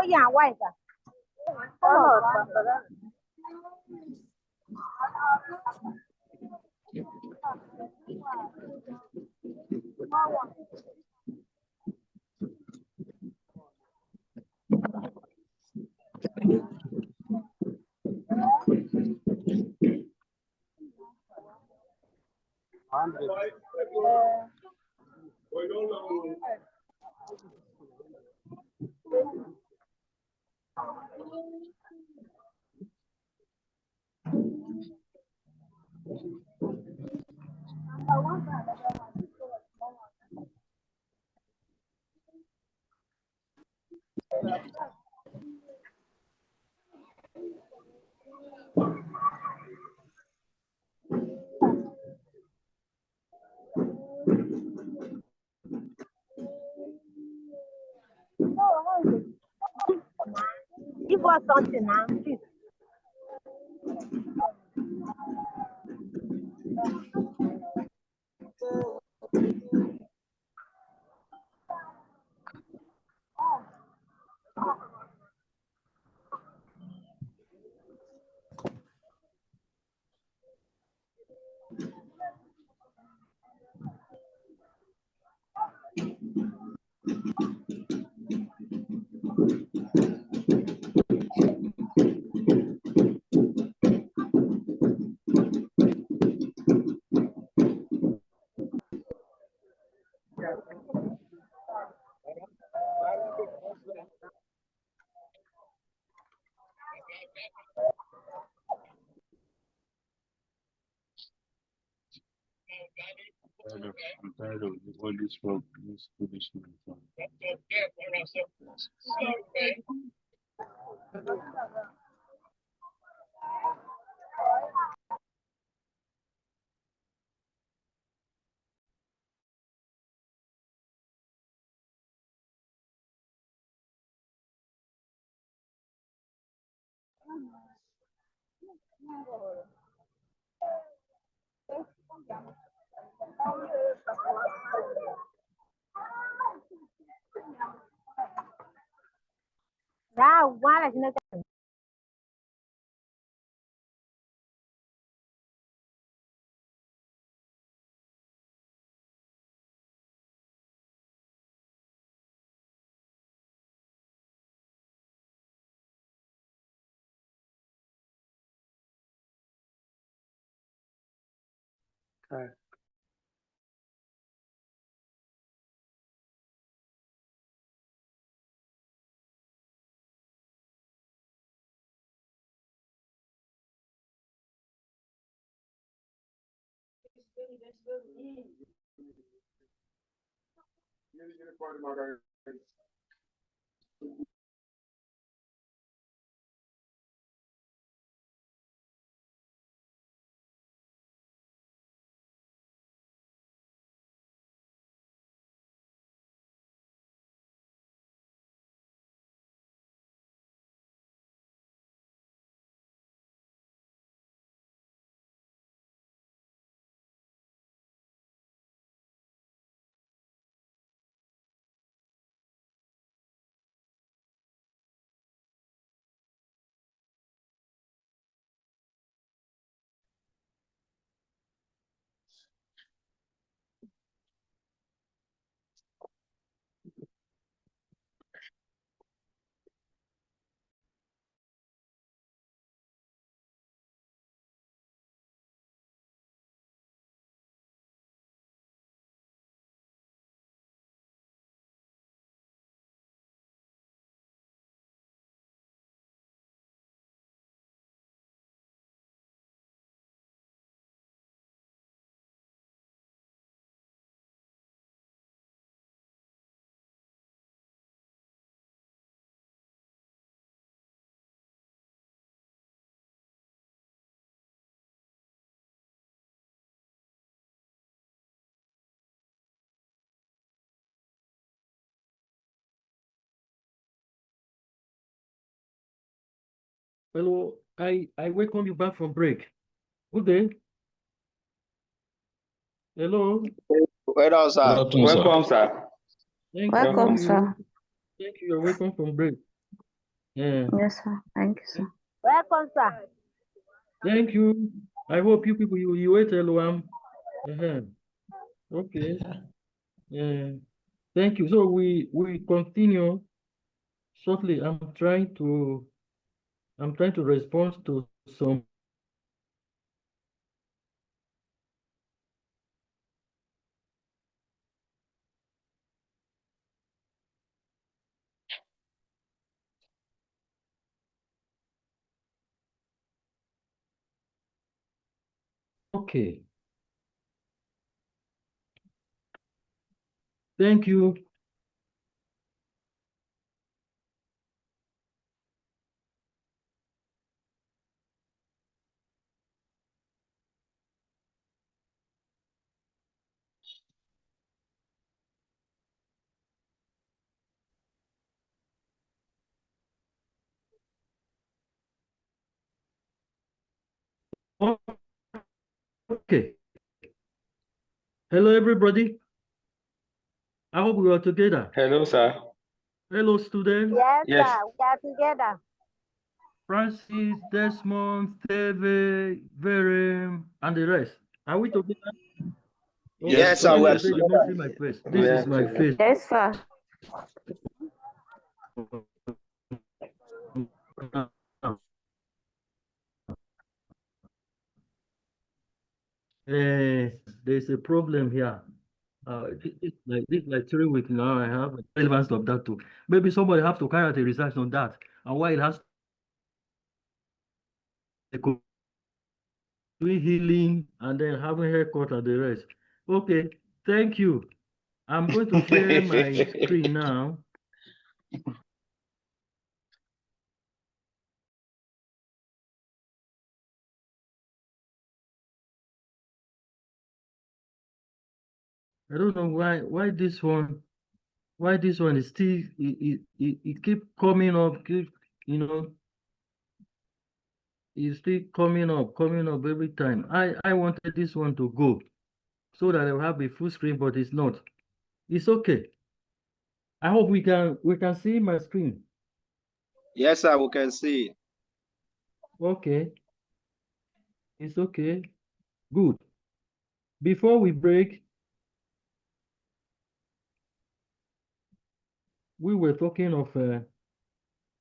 Oh yeah, white. Give us something now, please. I'm tired of all this work, this foolishness. Ra quá là nó Hi. Hello, I welcome you back from break. Good day. Hello. Well, sir. Welcome, sir. Thank Welcome, you. sir. Thank you. You're welcome from break. Yeah. Yes, sir. Thank you, sir. Welcome, sir. Thank you. I hope you people you wait, Eloam. Uh-huh. Okay. Yeah. Thank you. So we continue shortly. I'm trying to respond to some okay. Thank you. Okay. Hello, everybody. I hope we are together. Hello, sir. Hello, students. Yes, Yes. sir. We are together. Francis, Desmond, Steve, Verem, and the rest. Are we together? Yes, Okay. Yes, So sir. let We me are yes, say sir. the not see my face. We This are is my together. face. Yes, sir. There's a problem here. This like 3 weeks now. I have relevance of that too. Maybe somebody have to carry out a research on that and why it has doing healing and then having haircut and the rest. Okay, thank you. I'm going to share my screen now. I don't know why this one is still it keep coming up, you know, it's still coming up every time. I wanted this one to go so that I will have a full screen, but it's not. It's okay. I hope we can see my screen. Yes, sir. We can see. Okay, it's okay. Good. Before we break, we were talking of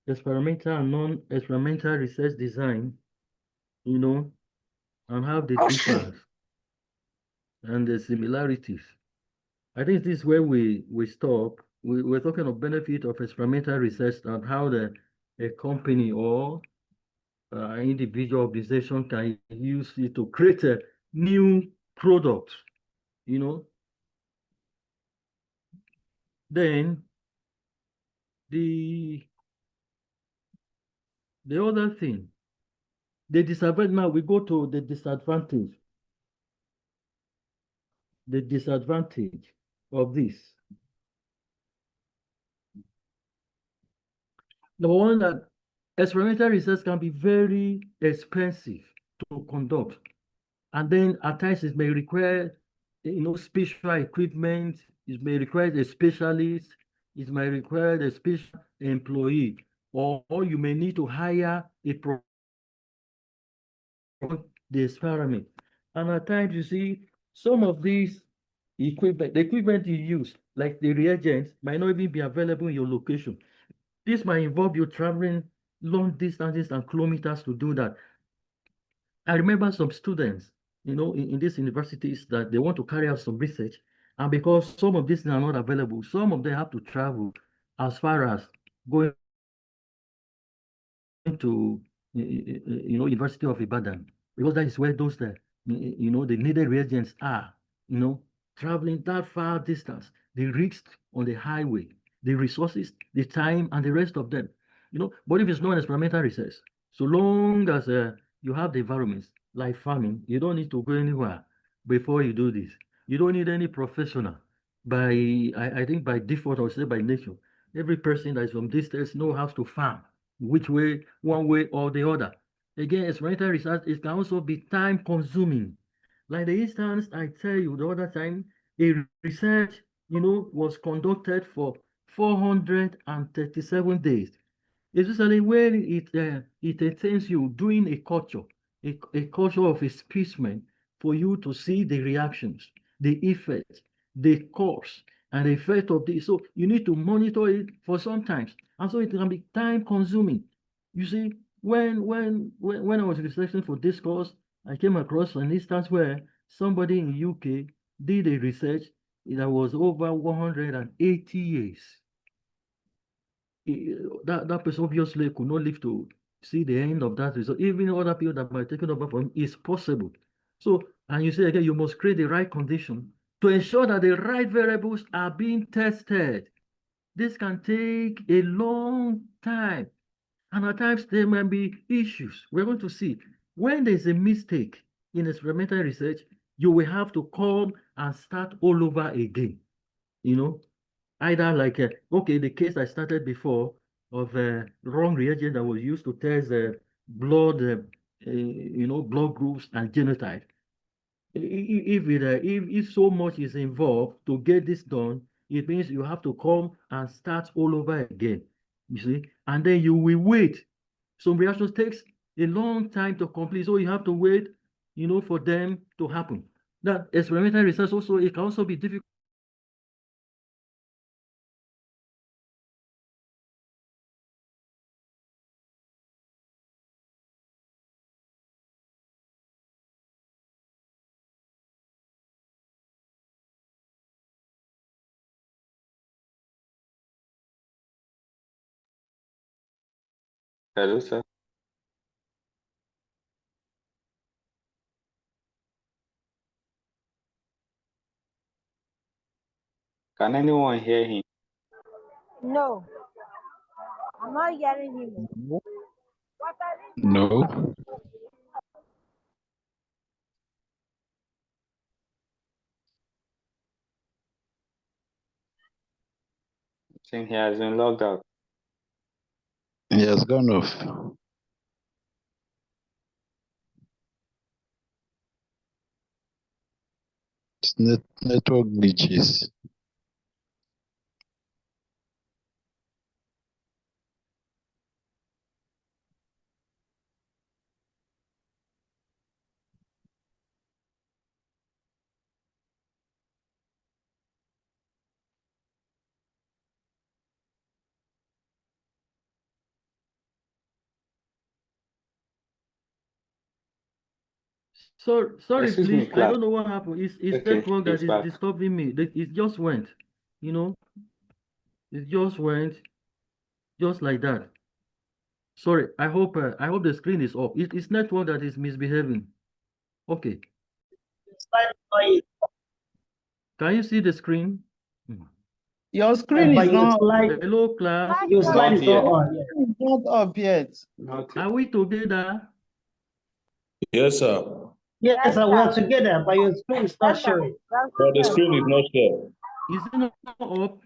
experimental and non-experimental research design, you know, and how they differ and the similarities. I think this is where we stop. We're talking of benefit of experimental research and how a company or individual organization can use it to create a new product, you know. Then the the other thing, the disadvantage. Now we go to the disadvantage. The disadvantage of this. Number one, that experimental research can be very expensive to conduct. And then at times it may require, special equipment, it may require a specialist, it may require a special employee, or you may need to hire a the experiment. And at times you see some of these the equipment you use, like the reagents, might not even be available in your location. This might involve you traveling long distances and kilometers to do that. I remember some students, in these universities that they want to carry out some research, and because some of these are not available, some of them have to travel as far as going to University of Ibadan, because that is where those the needed reagents are, you know, traveling that far distance, the risks on the highway, the resources, the time, and the rest of them. But if it's not an experimental research, so long as you have the environments like farming, you don't need to go anywhere before you do this. You don't need any professional. I think by default, or say by nature, every person that is from this state knows how to farm, which way, one way or the other. Again, experimental research, it can also be time consuming. Like the instance I tell you the other time, a research, was conducted for 437 days. especially when it attains you doing a culture, a culture of experiment for you to see the reactions, the effect, the cause, and the effect of this. So you need to monitor it for some times, and so it can be time consuming. You see, when I was researching for this course, I came across an instance where somebody in UK did a research that was over 180 years. That person obviously could not live to see the end of that result. Even other people that might take it over from him is possible. So, and you say again, you must create the right condition to ensure that the right variables are being tested. This can take a long time, and at times there might be issues. We're going to see when there's a mistake in experimental research, you will have to come and start all over again. You know, either like okay, the case I started before of wrong reagent that was used to test blood, blood groups and genotype. If so much is involved to get this done, it means you have to come and start all over again. You see, and then you will wait. Some reactions takes a long time to complete, so you have to wait, for them to happen. That experimental research also, it can also be difficult. Hello, sir. Can anyone hear him? No, I'm not hearing him. No. I think he has been logged out. He has gone off. It's network glitches. Sorry, Excuse me, please. I class. don't know what happened. It's Okay, network that he's is back. disturbing me. It just went, you know, it just went just like that. Sorry. I hope the screen is off. It's network that is misbehaving. Okay. Can you see the screen? Hmm. Your screen is not Hello, class. your slide Not is not yet. on. It's not up yet. Not Are yet. we together? Yes, sir. Yes, sir, we're together, but your screen is not Yes, sir. showing. But the screen is not there. Is it not up?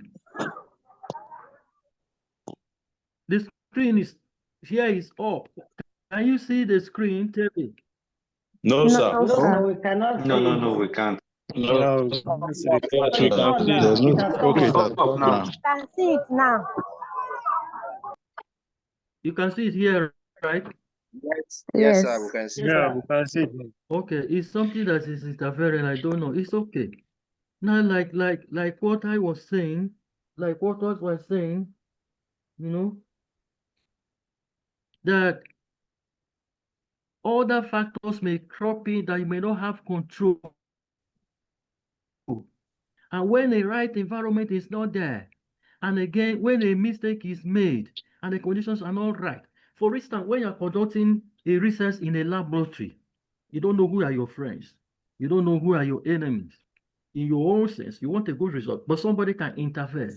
The screen is here is up. Can you see the screen, Terry? No, sir. No, sir, we cannot No, see no, it. no, we can't. No, Yes, we we It's can on see now. There's it. It no. has come Okay, on. that's up now. Can see it now. You can see it here, right? Yes, sir, we can see. Yeah, we can see. Okay, it's something that is interfering. I don't know. It's okay. Now, like what I was saying, you know, that other factors may crop in that you may not have control. And when the right environment is not there, and again, when a mistake is made and the conditions are not right. For instance, when you're conducting a research in a laboratory, you don't know who are your friends. You don't know who are your enemies. In your own sense, you want a good result, but somebody can interfere.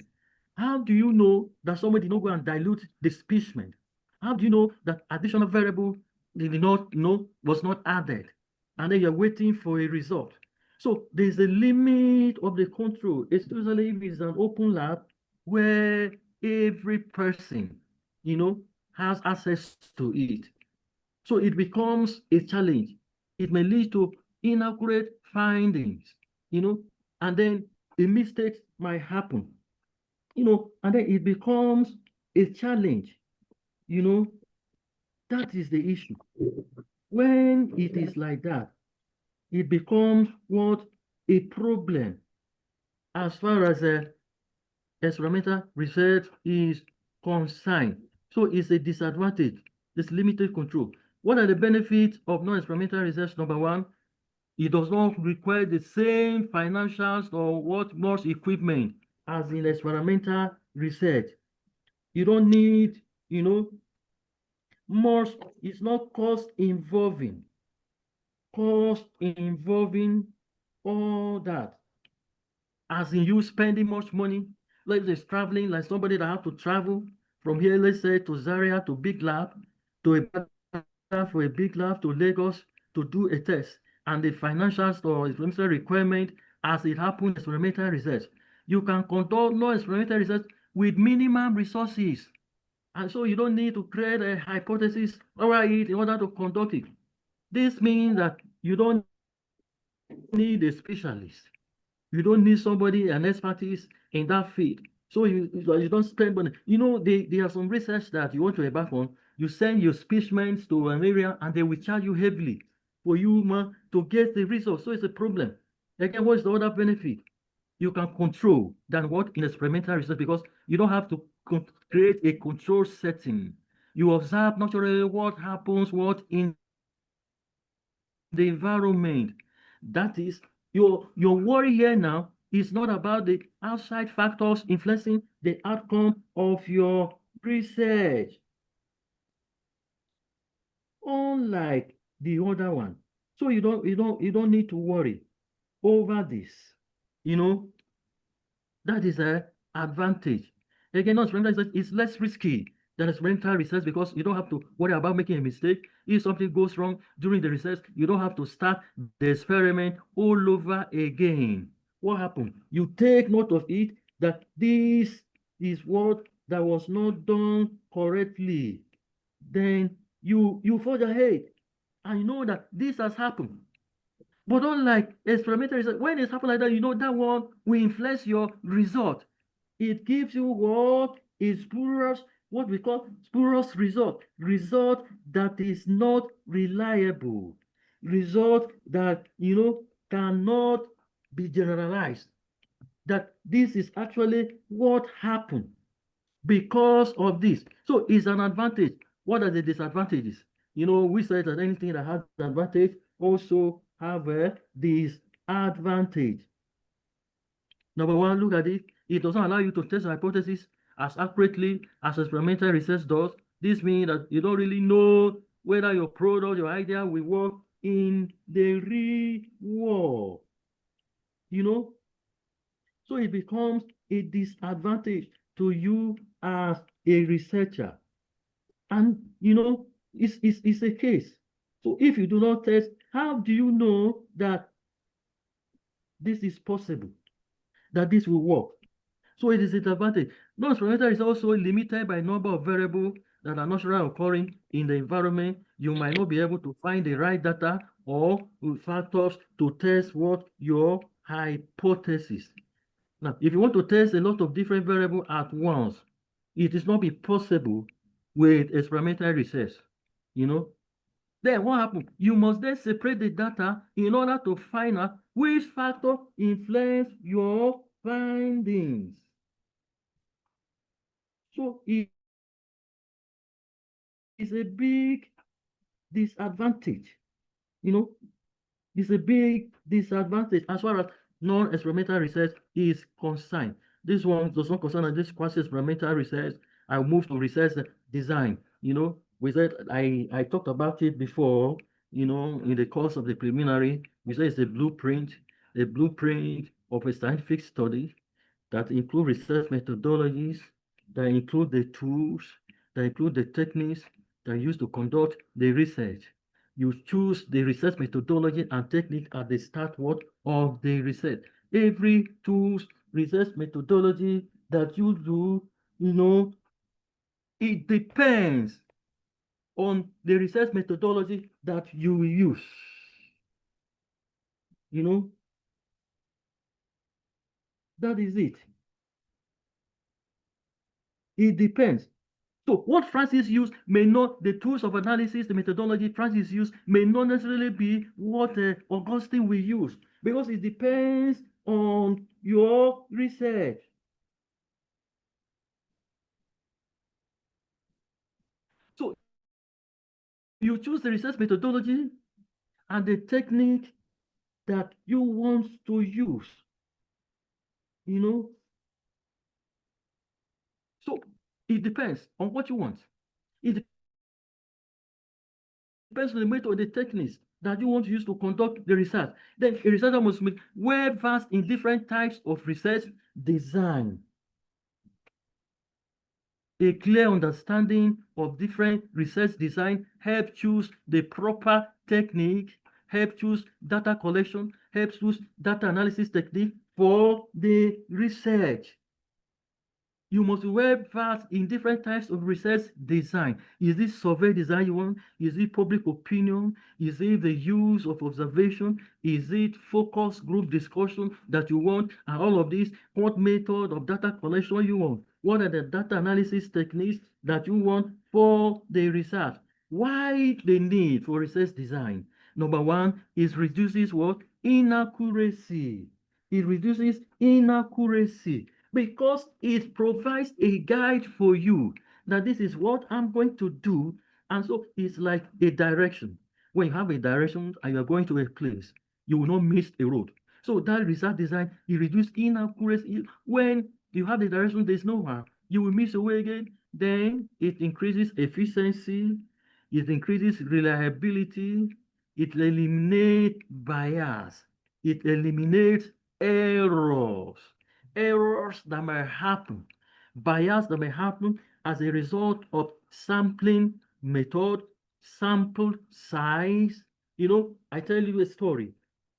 How do you know that somebody did not go and dilute the specimen? How do you know that additional variable was not added? And then you're waiting for a result. So there's a limit of the control, especially if it's an open lab where every person, has access to it. So it becomes a challenge. It may lead to inaccurate findings, and then a mistake might happen, and then it becomes a challenge. You know, that is the issue. When it is like that, it becomes what? A problem as far as experimental research is concerned. So it's a disadvantage. There's limited control. What are the benefits of non-experimental research? Number one, it does not require the same financials or what much equipment as in experimental research. You don't need, much, it's not cost involving all that. As in you spending much money, like there's traveling, like somebody that have to travel from here, let's say to Zaria to Big Lab, to for a Big Lab to Lagos to do a test, and the financials or experimental requirement as it happens in experimental research. You can conduct non-experimental research with minimum resources. And so you don't need to create a hypothesis over it in order to conduct it. This means that you don't need a specialist. You don't need somebody, an expertise in that field. So you don't spend money. There are some research that you want to embark on. You send your specimens to an area and they will charge you heavily for you to get the results. So it's a problem. Again, what's the other benefit? You can control than what in experimental research because you don't have to create a control setting. You observe naturally what happens, what in the environment. That is, your worry here now is not about the outside factors influencing the outcome of your research. Unlike the other one. So you don't need to worry over this. That is an advantage. Again, non-experimental research is less risky than experimental research because you don't have to worry about making a mistake. If something goes wrong during the research, you don't have to start the experiment all over again. What happened? You take note of it that this is what that was not done correctly. Then you forge ahead and you know that this has happened. But unlike experimental research, when it's happened like that, that one will influence your result. It gives you what is spurious, what we call spurious result that is not reliable, result that cannot be generalized. That this is actually what happened because of this. So it's an advantage. What are the disadvantages? We said that anything that has an advantage also have a disadvantage. Number one, look at it. It doesn't allow you to test a hypothesis as accurately as experimental research does. This means that you don't really know whether your product, your idea will work in the real world. So it becomes a disadvantage to you as a researcher. And it's a case. So if you do not test, how do you know that this is possible, that this will work? So it is a disadvantage. Non-experimental is also limited by number of variables that are naturally occurring in the environment. You might not be able to find the right data or factors to test what your hypothesis. Now, if you want to test a lot of different variables at once, it is not be possible with experimental research. Then what happens? You must then separate the data in order to find out which factor influence your findings. So it is a big disadvantage. It's a big disadvantage as far as non-experimental research is concerned. This one does not concern this quasi-experimental research. I move to research design. We said I talked about it before, in the course of the preliminary. We said it's a blueprint of a scientific study that include research methodologies, that include the tools, that include the techniques that are used to conduct the research. You choose the research methodology and technique at the start of the research. Every tools, research methodology that you do, it depends on the research methodology that you will use. That is it. It depends. So what Francis used may not, the tools of analysis, the methodology Francis used may not necessarily be what Augustine will use, because it depends on your research. So you choose the research methodology and the technique that you want to use, you know. So it depends on what you want. It depends on the method, the techniques that you want to use to conduct the research. Then a researcher must be well versed in different types of research design. A clear understanding of different research design help choose the proper technique, help choose data collection, help choose data analysis technique for the research. You must be well versed in different types of research design. Is it survey design you want? Is it public opinion? Is it the use of observation? Is it focus group discussion that you want? And all of these, what method of data collection you want? What are the data analysis techniques that you want for the research? Why the need for research design? Number one, is reduces what? Inaccuracy. It reduces inaccuracy, because it provides a guide for you that this is what I'm going to do. And so it's like a direction. When you have a direction and you're going to a place, you will not miss a road. So that research design, it reduces inaccuracy. When you have the direction, there's no harm. You will miss a way again. Then it increases efficiency, it increases reliability, it eliminates bias, it eliminates errors that may happen, bias that may happen as a result of sampling method, sample size. I tell you a story.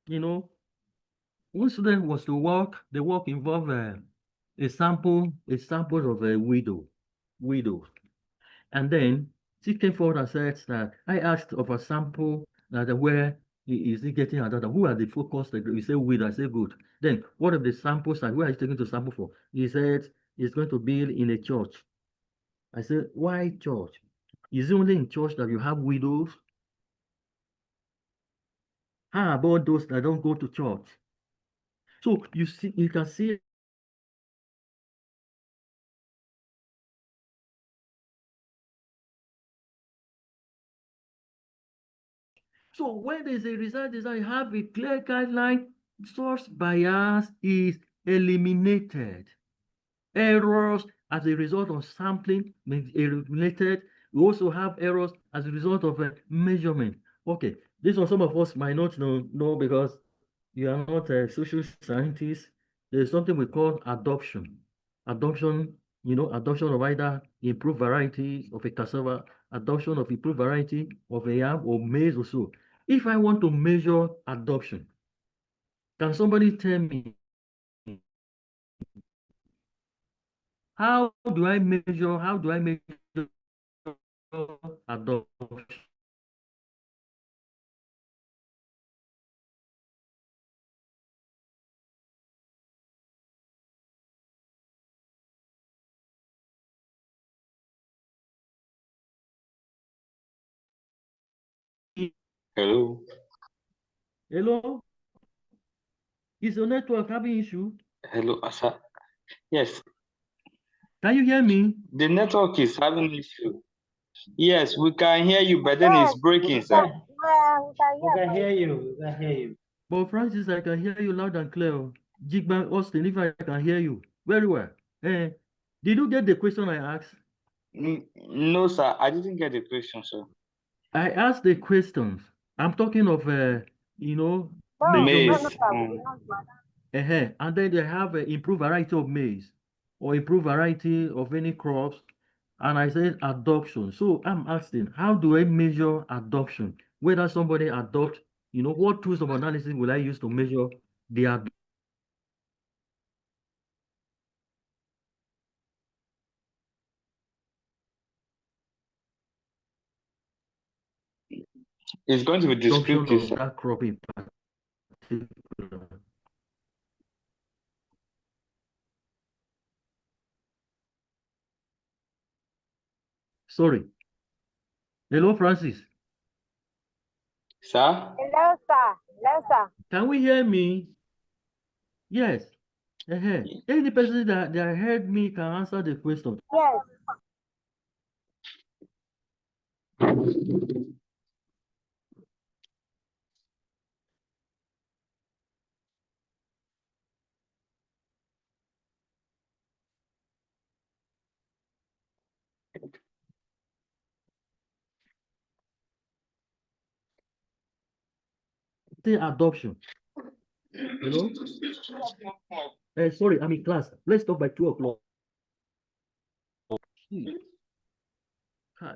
One student was to work, the work involved a sample of a widow. And then she came forward and said that I asked of a sample that where is he getting her data? Who are the focus? He said widow. I said good. Then what of the samples and where are you taking to sample for? He said it's going to be in a church. I said, why church? Is it only in church that you have widows? How about those that don't go to church? So you can see. So when there's a research design, you have a clear guideline, source bias is eliminated. Errors as a result of sampling may be eliminated. We also have errors as a result of measurement. Okay, this one some of us might not know because you are not a social scientist. There's something we call adoption. Adoption of either improved varieties of a cassava, adoption of improved variety of a yam or maize or so. If I want to measure adoption, can somebody tell me how do I measure adoption? Hello. Hello? Is your network having issue? Hello, Asa. Yes, Can you hear me? the network is having issue. Yes, we can hear you, but then Yes, it's breaking, we sir. can, we can We hear, can but hear you. We can hear you. But Francis, I can hear you loud and clear. Jigban Austin, if I can hear you very well. Eh, did you get the question I asked? No, sir, I didn't get the question, sir. I asked the questions. I'm talking of, no, no, measurement. no, Maize. sir, we did not do that. And then they have an improved variety of maize or improved variety of any crops. And I said adoption. So I'm asking, how do I measure adoption? Whether somebody adopt, what tools of analysis will I use to measure the adoption? It's going to be descriptive, Of sir. that crop in particular. Sorry. Hello, Francis. Sir? Hello, sir. Hello, sir. Can we hear me? Yes. Any person that heard me can answer the question. Yes. Say adoption. Hello? Sorry, I'm in class. Let's talk by 2 o'clock. Hi.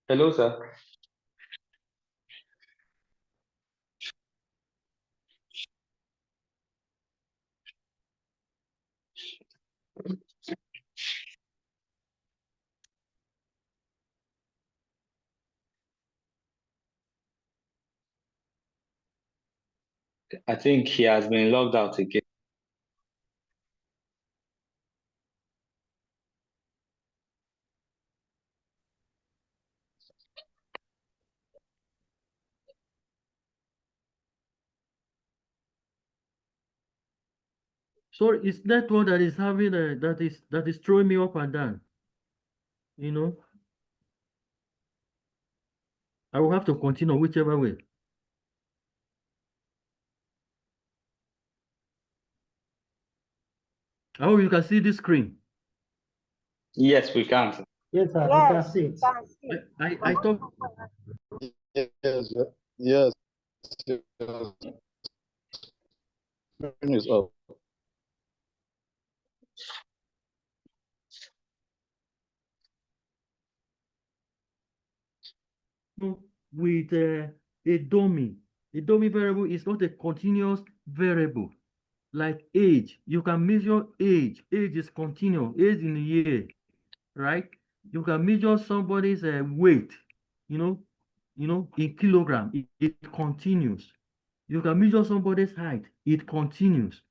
Hello, sir. I think he has been logged out again. Sorry, it's network that is having that is throwing me up and down. You know, I will have to continue whichever way. I hope you can see this screen. Yes, we can. Sir. Yes, sir. Yes. You can see it. I thought Yes, yes, yes. Screen is up. with a dummy. A dummy variable is not a continuous variable. Like age, you can measure age. Age is continuous. Age in a year, right? You can measure somebody's weight, you know, in kilogram. It continues. You can measure somebody's height. It continues.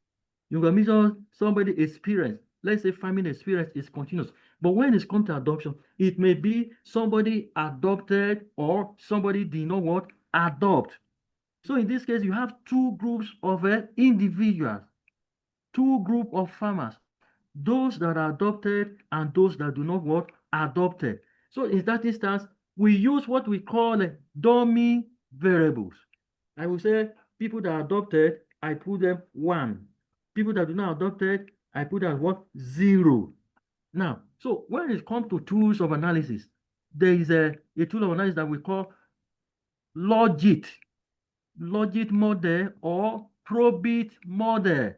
You can measure somebody's experience. Let's say farming experience is continuous. But when it comes to adoption, it may be somebody adopted or somebody did not what? Adopt. So in this case, you have two groups of individuals, two groups of farmers, those that are adopted and those that do not what? Adopted. So in that instance, we use what we call dummy variables. I will say people that are adopted, I put them 1. People that do not adopted, I put as what? 0. Now, so when it comes to tools of analysis, there is a tool of analysis that we call logit model or probit model,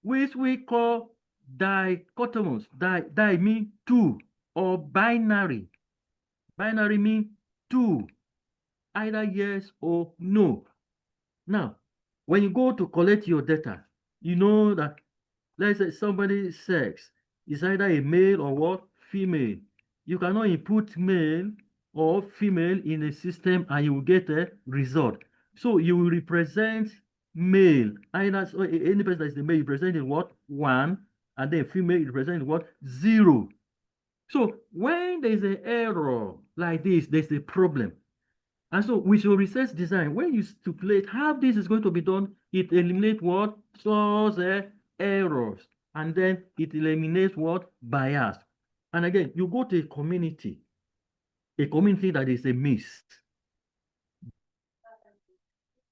which we call dichotomous. Di mean 2, or binary. Binary mean 2, either yes or no. Now, when you go to collect your data, you know that, let's say somebody's sex is either a male or what? Female. You cannot input male or female in a system and you will get a result. So you will represent male. Either so any person that is the male, you present in what? 1, and then female, you present in what? 0. So when there is an error like this, there's a problem. And so with your research design, when you stipulate how this is going to be done, it eliminates what? Source errors. And then it eliminates what? Bias. And again, you go to a community that is a mix,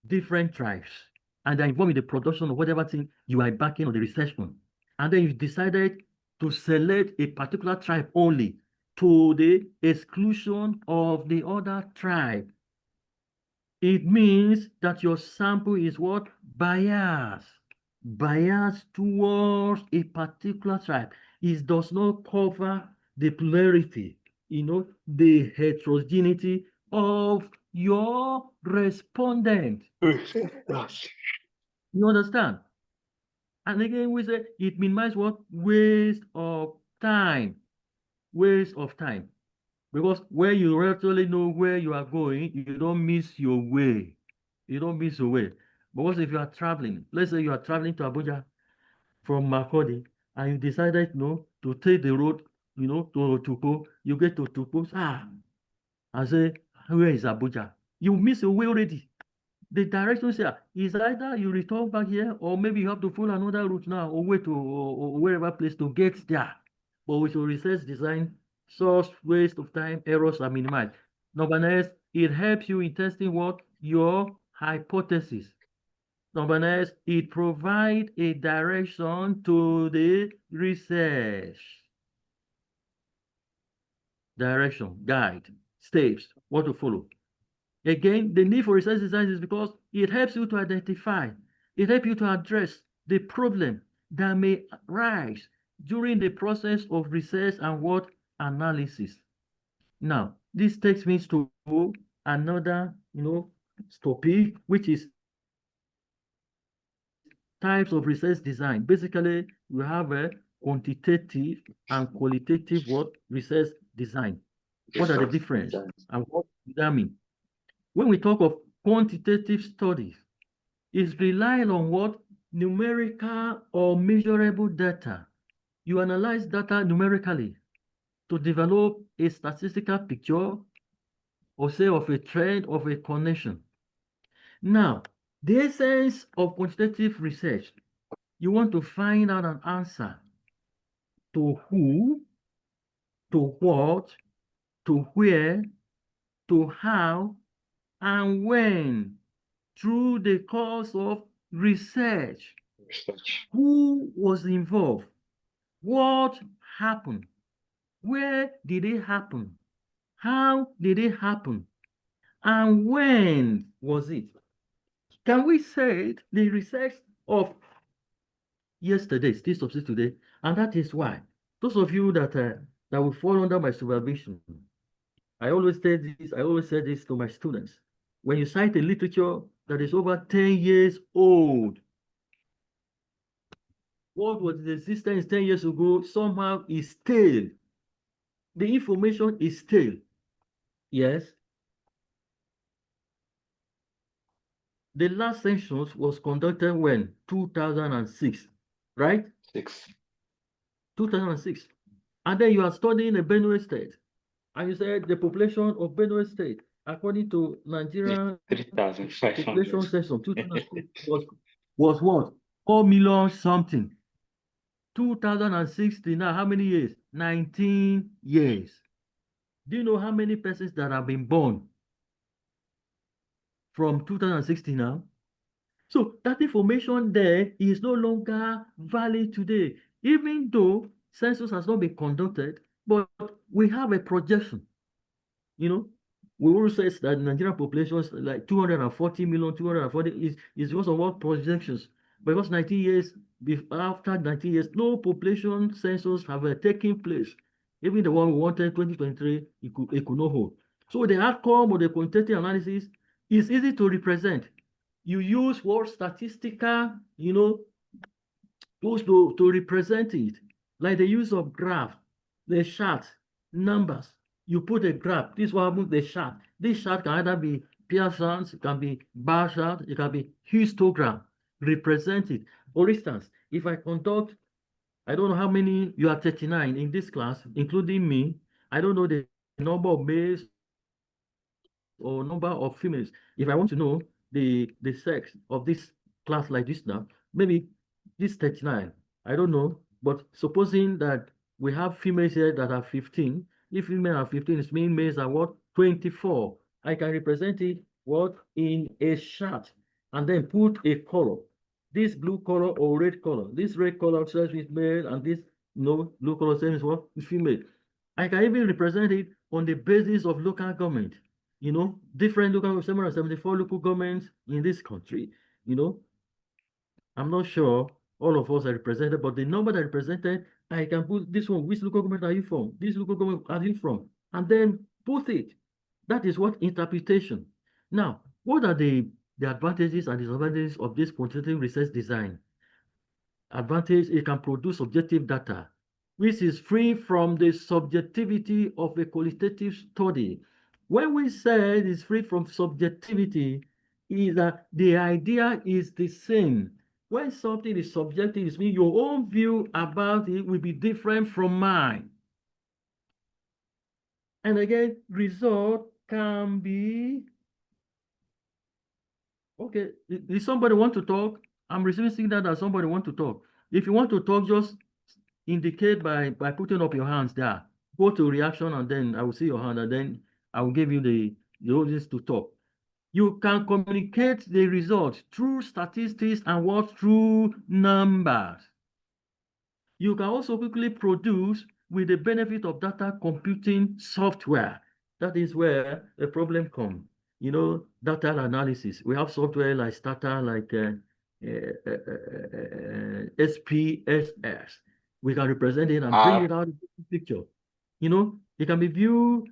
different tribes, and they're involved in the production of whatever thing you are backing on the research on. And then you decided to select a particular tribe only to the exclusion of the other tribe. It means that your sample is what? Biased. Biased towards a particular tribe. It does not cover the plurality, the heterogeneity of your respondent. You understand? And again, we say it minimizes what? Waste of time. Waste of time. Because when you actually know where you are going, you don't miss your way. You don't miss your way. Because if you are traveling, let's say you are traveling to Abuja from Makodi, and you decided to take the road to Tupo. You get to Tupo. I say, where is Abuja? You miss your way already. The direction say is either you return back here or maybe you have to follow another route now or wait to or wherever place to get there. But with your research design, source waste of time, errors are minimized. Number 9, it helps you in testing what your hypothesis. Number 9, it provides a direction to the research. Direction, guide, steps, what to follow. Again, the need for research design is because it helps you to identify, it helps you to address the problem that may arise during the process of research and what analysis. Now, this takes me to another, topic, which is types of research design. Basically, we have a quantitative and qualitative research design. What are the difference and what does that mean? When we talk of quantitative studies, it's relying on what? Numerical or measurable data. You analyze data numerically to develop a statistical picture or say of a trend, of a connection. Now, the essence of quantitative research, you want to find out an answer to who, to what, to where, to how, and when through the course of research. Who was involved? What happened? Where did it happen? How did it happen? And when was it? Can we say the research of yesterday still subsists today? And that is why those of you that will fall under my supervision, I always say this to my students. When you cite a literature that is over 10 years old, what was in existence 10 years ago somehow is stale. The information is stale. Yes. The last census was conducted when? 2006, right? 2006. And then you are studying a Benue State. And you said the population of Benue State, according to Nigerian population census, 2006 was what? 4 million something. 2060 now, how many years? 19 years. Do you know how many persons that have been born from 2060 now? So that information there is no longer valid today, even though census has not been conducted, but we have a projection. We always say that Nigerian population is like 240 million, 240 is because of what projections. Because 19 years, after 19 years, no population census have taken place. Even the one we wanted 2023, it could not hold. So the outcome of the quantitative analysis is easy to represent. You use what statistical, tools to represent it, like the use of graph, the chart, numbers. You put a graph, this one with the chart. This chart can either be Pearson's, it can be bar chart, it can be histogram, represent it. For instance, if I conduct, I don't know how many, you are 39 in this class, including me. I don't know the number of males or number of females. If I want to know the sex of this class like this now, maybe this 39, I don't know, but supposing that we have females here that are 15, if females are 15, it means males are what? 24. I can represent it what? In a chart and then put a color. This blue color or red color. This red color says it's male and this blue color says what? It's female. I can even represent it on the basis of local government. Different local 774 local governments in this country. I'm not sure all of us are represented, but the number that are represented, I can put this one, which local government are you from? This local government are you from? And then put it. That is what interpretation. Now, what are the advantages and disadvantages of this quantitative research design? Advantage, it can produce objective data, which is free from the subjectivity of a qualitative study. When we say it's free from subjectivity, is that the idea is the same. When something is subjective, it means your own view about it will be different from mine. And again, result can be, okay, if somebody want to talk, I'm receiving signal that somebody want to talk. If you want to talk, just indicate by putting up your hands there. Go to reaction and then I will see your hand and then I will give you the audience to talk. You can communicate the results through statistics and what through numbers. You can also quickly produce with the benefit of data computing software. That is where a problem comes. You know, data analysis. We have software like Stata, like SPSS. We can represent it and bring it out in the picture. You know, it can be viewed,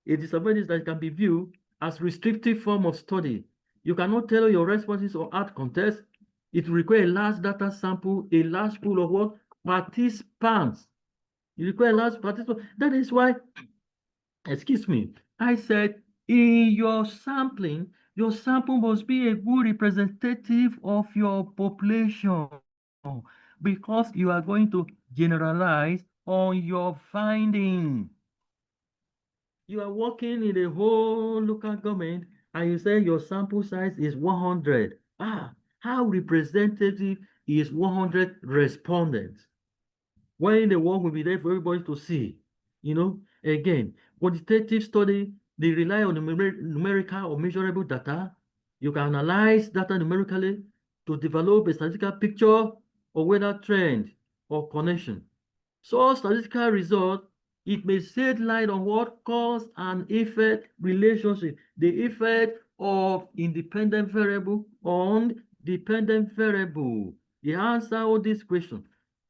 a disadvantage that can be viewed as restrictive form of study. You cannot tailor your responses or add context. It requires a large data sample, a large pool of what? Participants. You require large participants. That is why, excuse me, I said in your sampling, your sample must be a good representative of your population because you are going to generalize on your finding. You are working in the whole local government and you say your sample size is 100. How representative is 100 respondents? When the work will be there for everybody to see. You know, again, quantitative study, they rely on numerical or measurable data. You can analyze data numerically to develop a statistical picture or whether trend or connection. So statistical result, it may shed light on what cause and effect relationship, the effect of independent variable on dependent variable. The answer all these questions.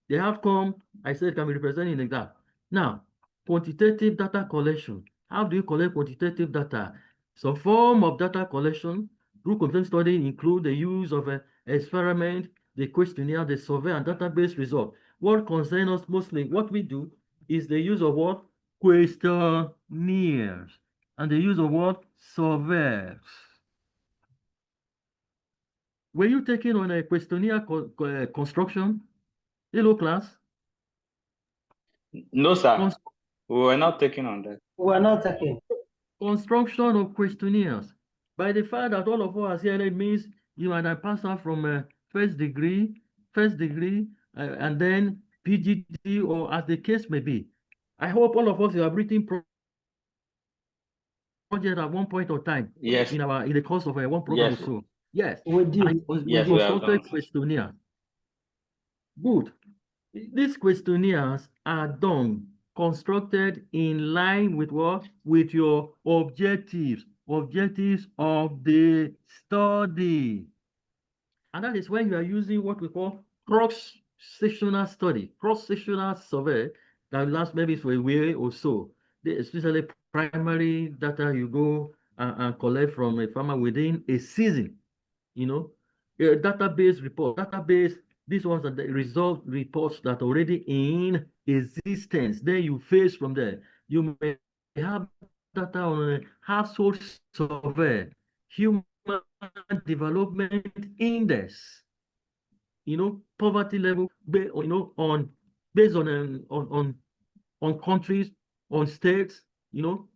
The outcome, I said, can be represented in the graph. Now, quantitative data collection. How do you collect quantitative data? Some form of data collection through computation study include the use of an experiment, the questionnaire, the survey, and database result. What concerns us mostly, what we do is the use of what? Questionnaires. And the use of what? Surveys. Were you taking on a questionnaire construction? Hello, class. No, sir. We were not taking on that. We are not taking. Construction of questionnaires. By the fact that all of us here, it means you and I pass out from first degree, and then PGD, or as the case may be. I hope all of us have written project at one point or time. Yes. In the course of one program or so. Yes. We did. Yes, we have done. Questionnaire. Good. These questionnaires are done, constructed in line with what? With your objectives of the study. And that is when you are using what we call cross-sectional study, cross-sectional survey that lasts maybe for a year or so. Especially primary data you go and collect from a farmer within a season, you know, a database report, these ones are the result reports that are already in existence. Then you face from there. You may have data on a household survey, human development index, you know, poverty level, you know, based on countries, on states, you know.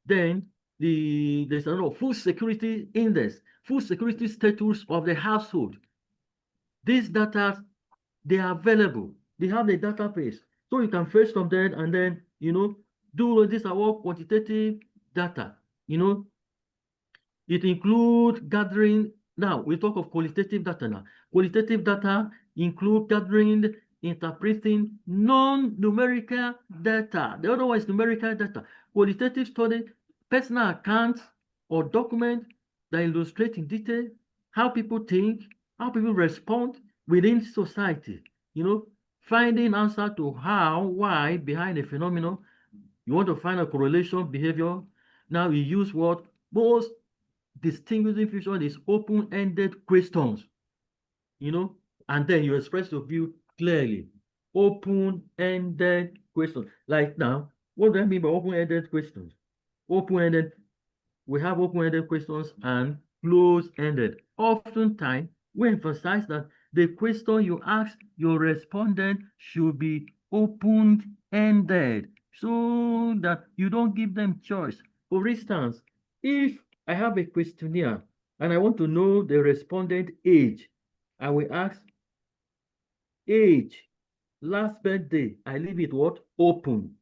Then there's another food security index, food security status of the household. These data, they are available. They have the database. So you can fetch from there and then, you know, do this our quantitative data. You know, it includes gathering. Now we talk of qualitative data now. Qualitative data include gathering, interpreting non-numerical data. The other one is numerical data. Qualitative study, personal accounts or documents that illustrate in detail how people think, how people respond within society. You know, finding answer to how, why behind a phenomenon. You want to find a correlation behavior. Now you use what most distinguishing feature is open-ended questions, you know, and then you express your view clearly. Open-ended questions. Like now, what do I mean by open-ended questions? Open-ended, we have open-ended questions and closed-ended. Oftentimes, we emphasize that the question you ask your respondent should be open-ended, so that you don't give them choice. For instance, if I have a questionnaire and I want to know the respondent age, I will ask age, last birthday, I leave it what? Open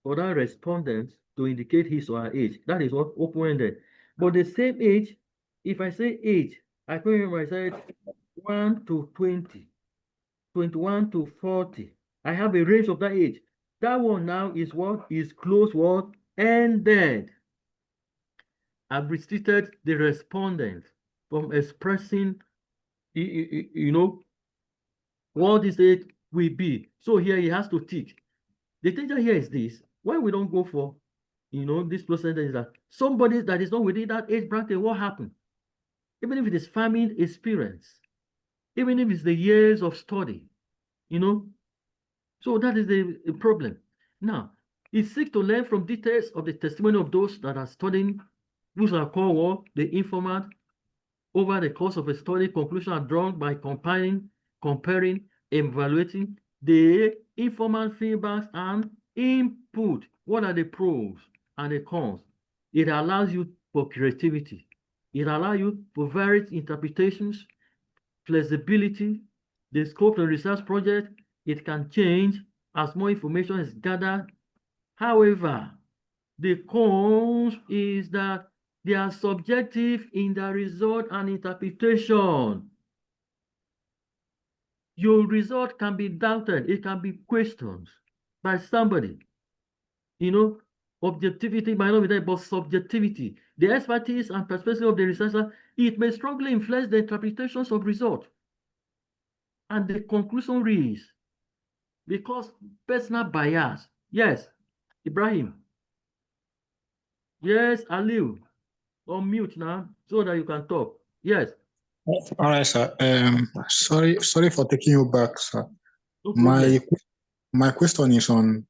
for that respondent to indicate his or her age. That is what open-ended. But the same age, if I say age, I can remember I said 1 to 20, 21 to 40. I have a range of that age. That one now is what is close what ended. I've restricted the respondent from expressing, you know, what this age will be. So here he has to tick. The danger here is this: why we don't go for, this process is that somebody that is not within that age bracket, what happened? Even if it is farming experience, even if it's the years of study, so that is the problem. Now, it seeks to learn from details of the testimony of those that are studying, which are called what? The informant. Over the course of a study, conclusions are drawn by comparing, evaluating the informant feedbacks and input. What are the pros and the cons? It allows you for creativity. It allows you for varied interpretations, flexibility. The scope of the research project, it can change as more information is gathered. However, the cons is that they are subjective in their result and interpretation. Your result can be doubted. It can be questioned by somebody. Objectivity might not be there, but subjectivity. The expertise and perspective of the researcher, it may strongly influence the interpretations of result and the conclusion reads, because personal bias. Yes, Ibrahim. Yes, Aliu. Unmute now so that you can talk. Yes. All right, sir. Sorry for taking you back, sir. No problem. My question is on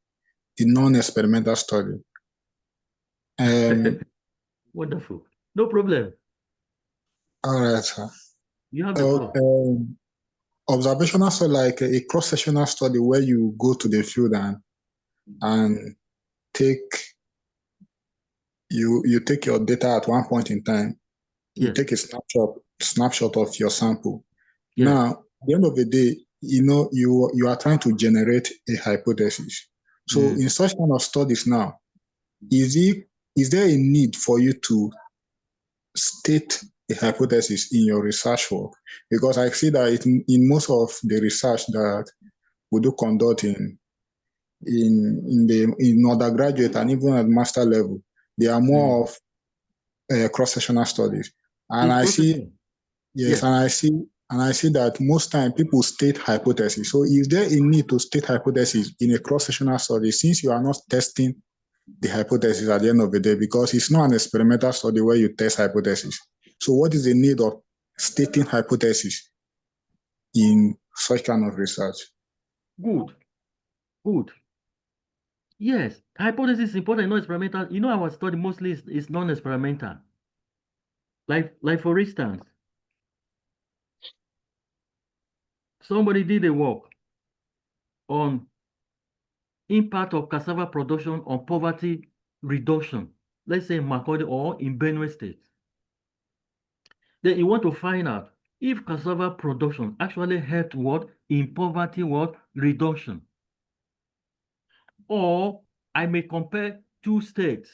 the non-experimental study. Wonderful. No problem. All right, sir. You have the floor. Observational study, like a cross-sectional study where you go to the field and take your data at one point in time. You take a snapshot of your sample. Yes. Now, at the end of the day, you are trying to generate a hypothesis. So in such kind of studies now, is there a need for you to state a hypothesis in your research work? Because I see that in most of the research that we do conduct in undergraduate and even at master level, they are more of cross-sectional studies. And I see, yes, and I see that most time people state hypotheses. So is there a need to state hypothesis in a cross-sectional study since you are not testing the hypothesis at the end of the day, because it's not an experimental study where you test hypothesis? So what is the need of stating hypothesis in such kind of research? Good. Yes, hypothesis is important, not experimental. Our study mostly is non-experimental. Like for instance, somebody did a work on impact of cassava production on poverty reduction, let's say in Makurdi or in Benue State. Then you want to find out if cassava production actually helped what in poverty reduction. Or I may compare two states,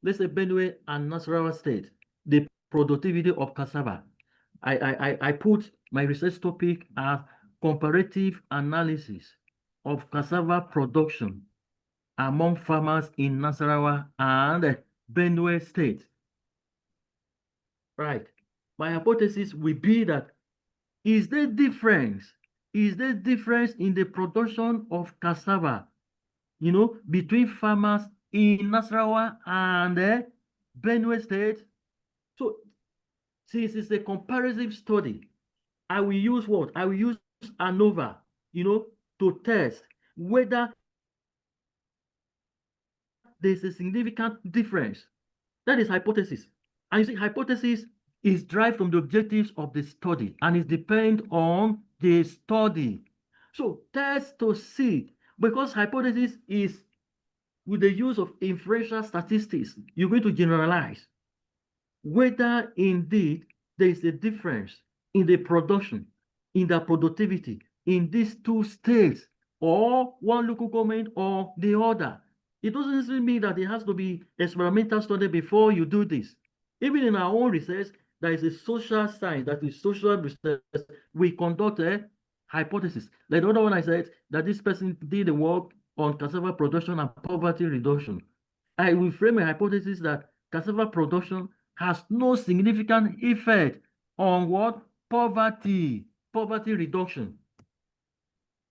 let's say Benue and Nasarawa State, the productivity of cassava. I put my research topic as comparative analysis of cassava production among farmers in Nasarawa and Benue State. Right. My hypothesis will be that is there difference in the production of cassava, between farmers in Nasarawa and Benue State? So since it's a comparative study, I will use what? I will use ANOVA, to test whether there's a significant difference. That is hypothesis. And you see, hypothesis is derived from the objectives of the study and it depends on the study. So test to see, because hypothesis is with the use of inferential statistics, you're going to generalize whether indeed there is a difference in the production, in the productivity in these two states, or one local government or the other. It doesn't necessarily mean that it has to be experimental study before you do this. Even in our own research, there is a social science, that is social research. We conduct a hypothesis. Like the other one I said, that this person did the work on cassava production and poverty reduction. I will frame a hypothesis that cassava production has no significant effect on what? Poverty reduction.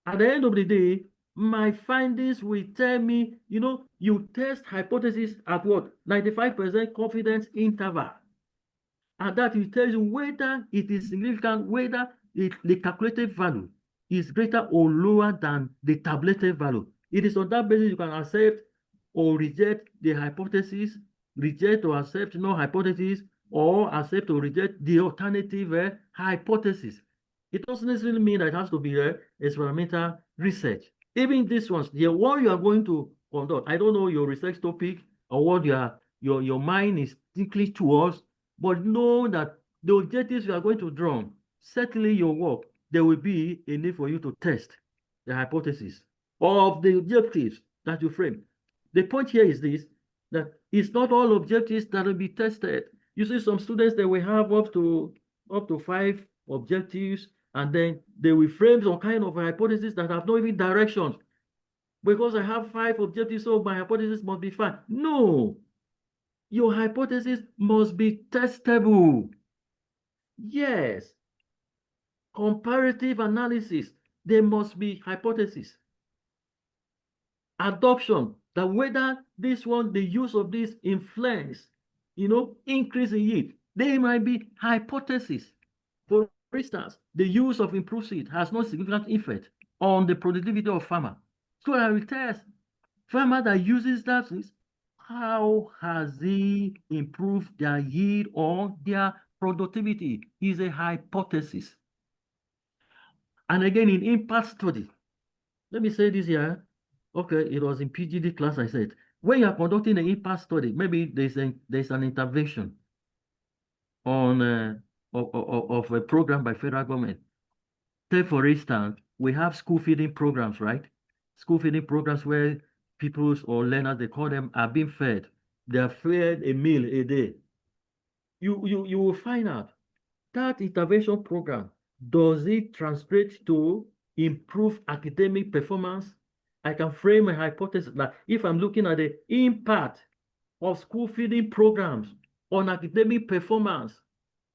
At the end of the day, my findings will tell me, you test hypothesis at what? 95% confidence interval. And that will tell you whether it is significant, whether the calculated value is greater or lower than the tabulated value. It is on that basis you can accept or reject the hypothesis, reject or accept no hypothesis, or accept or reject the alternative hypothesis. It doesn't necessarily mean that it has to be experimental research. Even this one, the one you are going to conduct, I don't know your research topic or what your mind is thinking towards, but know that the objectives you are going to draw, certainly your work, there will be a need for you to test the hypothesis of the objectives that you frame. The point here is this, that it's not all objectives that will be tested. You see some students, they will have up to 5 objectives, and then they will frame some kind of hypothesis that have no even directions. Because I have 5 objectives, so my hypothesis must be 5. No, your hypothesis must be testable. Yes. Comparative analysis, there must be hypothesis. Adoption, that whether this one, the use of this influence, increase in yield, there might be hypothesis. For instance, the use of improved seed has no significant effect on the productivity of farmer. So I will test farmer that uses that, how has he improved their yield or their productivity? Is a hypothesis. And again, in impact study, let me say this here. Okay, it was in PGD class, I said. When you are conducting an impact study, maybe there's an intervention on of a program by federal government. Take, for instance, we have school feeding programs, right? School feeding programs where pupils or learners, they call them, are being fed. They are fed a meal a day. You will find out that intervention program, does it translate to improve academic performance? I can frame a hypothesis that if I'm looking at the impact of school feeding programs on academic performance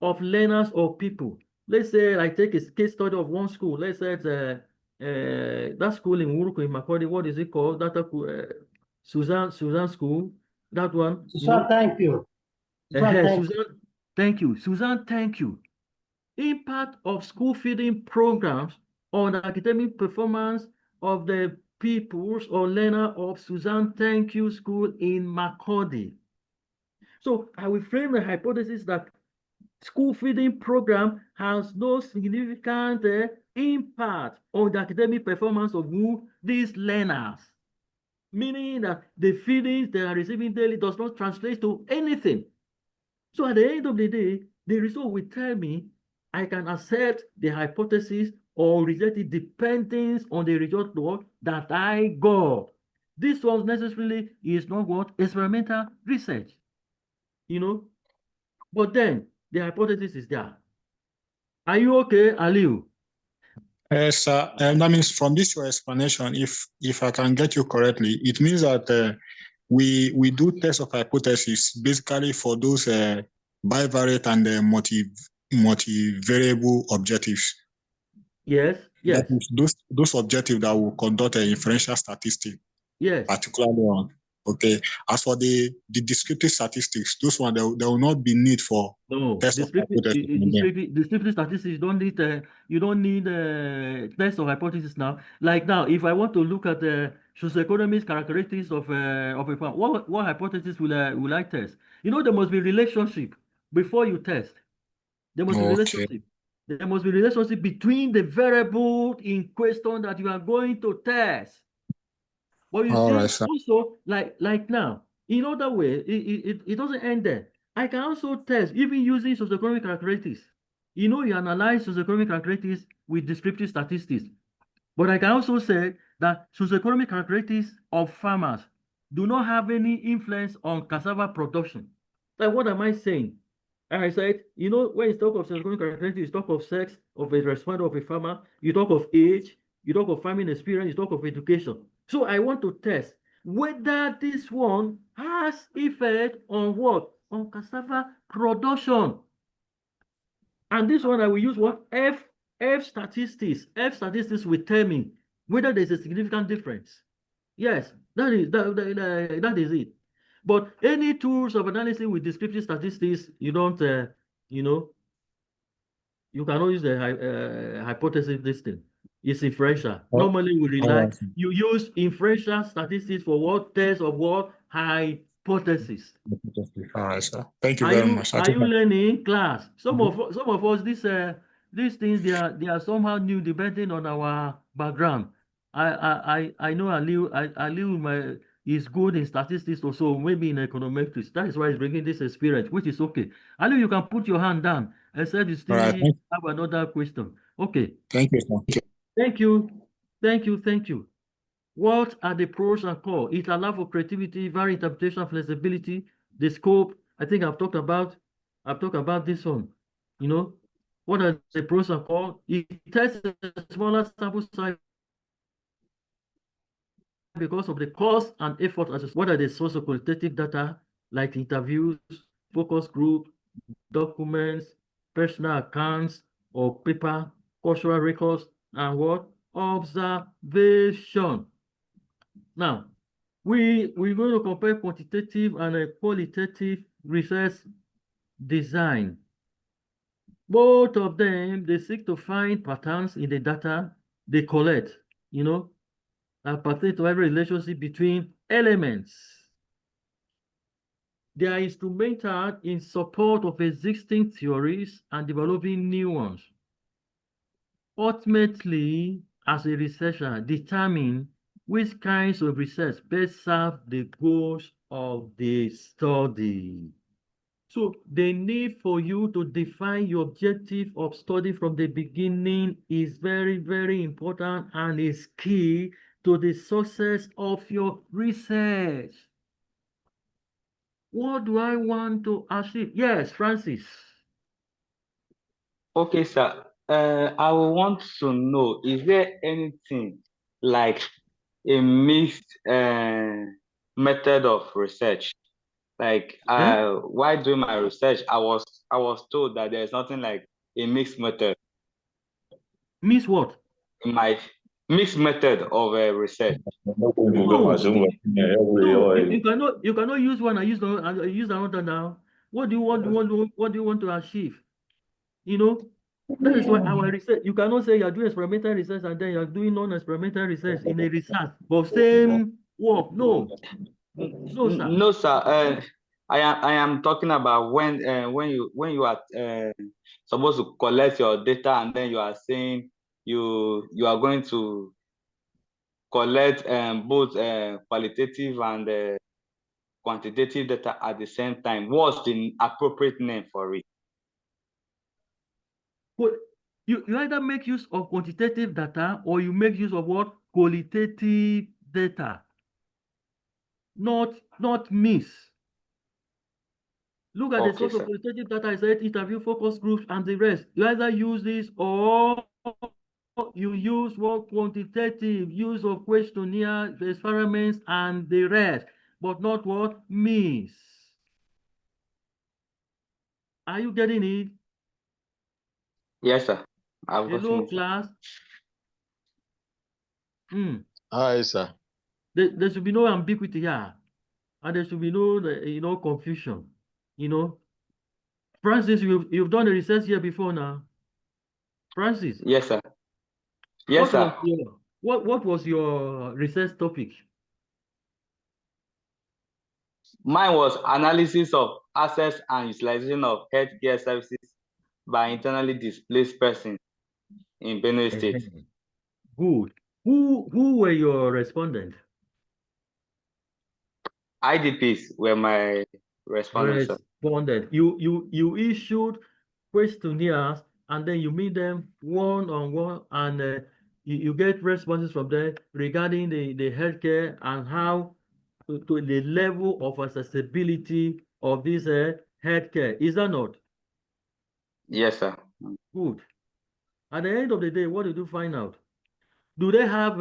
of learners or people. Let's say I take a case study of one school. Let's say that school in Wuruku in Makodi, what is it called? That Suzanne School. That one. Suzanne, thank you. Suzanne, thank you. Suzanne, thank you. Impact of school feeding programs on the academic performance of the pupils or learner of Suzanne Thank You School in Makodi. So I will frame a hypothesis that school feeding program has no significant impact on the academic performance of these learners. Meaning that the feedings they are receiving daily does not translate to anything. So at the end of the day, the result will tell me I can accept the hypothesis or reject it depending on the result that I got. This one necessarily is not what? Experimental research. But then the hypothesis is there. Are you okay, Aliu? Yes, sir. That means from this your explanation, if I can get you correctly, it means that we do test of hypothesis basically for those bivariate and multivariable objectives. Yes. That is those objectives that will conduct an inferential statistic. Yes. Particularly on. Okay. As for the descriptive statistics, those ones there will not be need for test of hypothesis. Descriptive statistics, you don't need test of hypothesis now. Like now, if I want to look at the socioeconomic characteristics of a farm, what hypothesis will I test? There must be relationship before you test. There must be relationship. There must be relationship between the variable in question that you are going to test. But you All see, right, sir. also, like now, in other way, it doesn't end there. I can also test, even using socioeconomic characteristics. You know, you analyze socioeconomic characteristics with descriptive statistics. But I can also say that socioeconomic characteristics of farmers do not have any influence on cassava production. Like, what am I saying? And I said, you know, when you talk of socioeconomic characteristics, you talk of sex of a responder of a farmer, you talk of age, you talk of farming experience, you talk of education. So I want to test whether this one has effect on what? On cassava production. And this one I will use what? F statistics. F statistics will tell me whether there's a significant difference. Yes, that is it. But any tools of analysis with descriptive statistics, you don't, you know, you cannot use the hypothesis listing. It's inferential. Normally, we rely, you use inferential statistics for what? Test of what? Hypothesis. All right, sir. Thank you Are very you much. are you learning class? Some of us, these things they are somehow new depending on our background. I know Ali is good in statistics also, maybe in econometrics. That is why he's bringing this experience, which is okay. Ali, you can put your hand down and said you still All right. have another question. Okay. Thank you, sir. Thank you. Thank you. Thank you. What are the pros and cons? It allows for creativity, varied interpretation, flexibility, the scope. I think I've talked about this one. You know, what are the pros and cons? It tests a smaller sample size because of the cost and effort. What are the source of qualitative data like interviews, focus group, documents, personal accounts or paper, cultural records, and what? Observation. Now, we're going to compare quantitative and a qualitative research design. Both of them, they seek to find patterns in the data they collect, you know, and pertain to every relationship between elements. They are instrumental in support of existing theories and developing new ones. Ultimately, as a researcher, determine which kinds of research best serve the goals of the study. So the need for you to define your objective of study from the beginning is very, very important and is key to the success of your research. What do I want to achieve? Yes, Francis. Okay, sir. I will want to know, is there anything like a mixed method of research? Like while doing my research, I was told that there's nothing like a mixed method. Miss what? My mixed method of research. No, you cannot use one and use another now. What do you want to achieve? You know, that is why our research, you cannot say you're doing experimental research and then you're doing non-experimental research in a research, but same work. No, sir. No, sir. I am talking about when you are supposed to collect your data and then you are saying you are going to collect both qualitative and quantitative data at the same time. What's the appropriate name for it? But you either make use of quantitative data or you make use of what? Qualitative data. Not miss. Look at the source of qualitative data. I said interview, focus groups, and the rest. You either use this or you use what? Quantitative, use of questionnaire, experiments, and the rest, but not what? Miss. Are you getting it? Yes, sir. I've gotten Hello, it. class. Hi, sir. There should be no ambiguity here, and there should be no confusion. You know, Francis, you've done a research here before now. Francis. Yes, sir. Yes, sir. What was your research topic? Mine was analysis of access and utilization of healthcare services by internally displaced persons in Benue State. Good. Who were your respondents? IDPs were my respondents, sir. Responded. You issued questionnaires and then you meet them one on one and you get responses from them regarding the healthcare and how to the level of accessibility of this healthcare. Is that not? Yes, sir. Good. At the end of the day, what did you find out? Do they have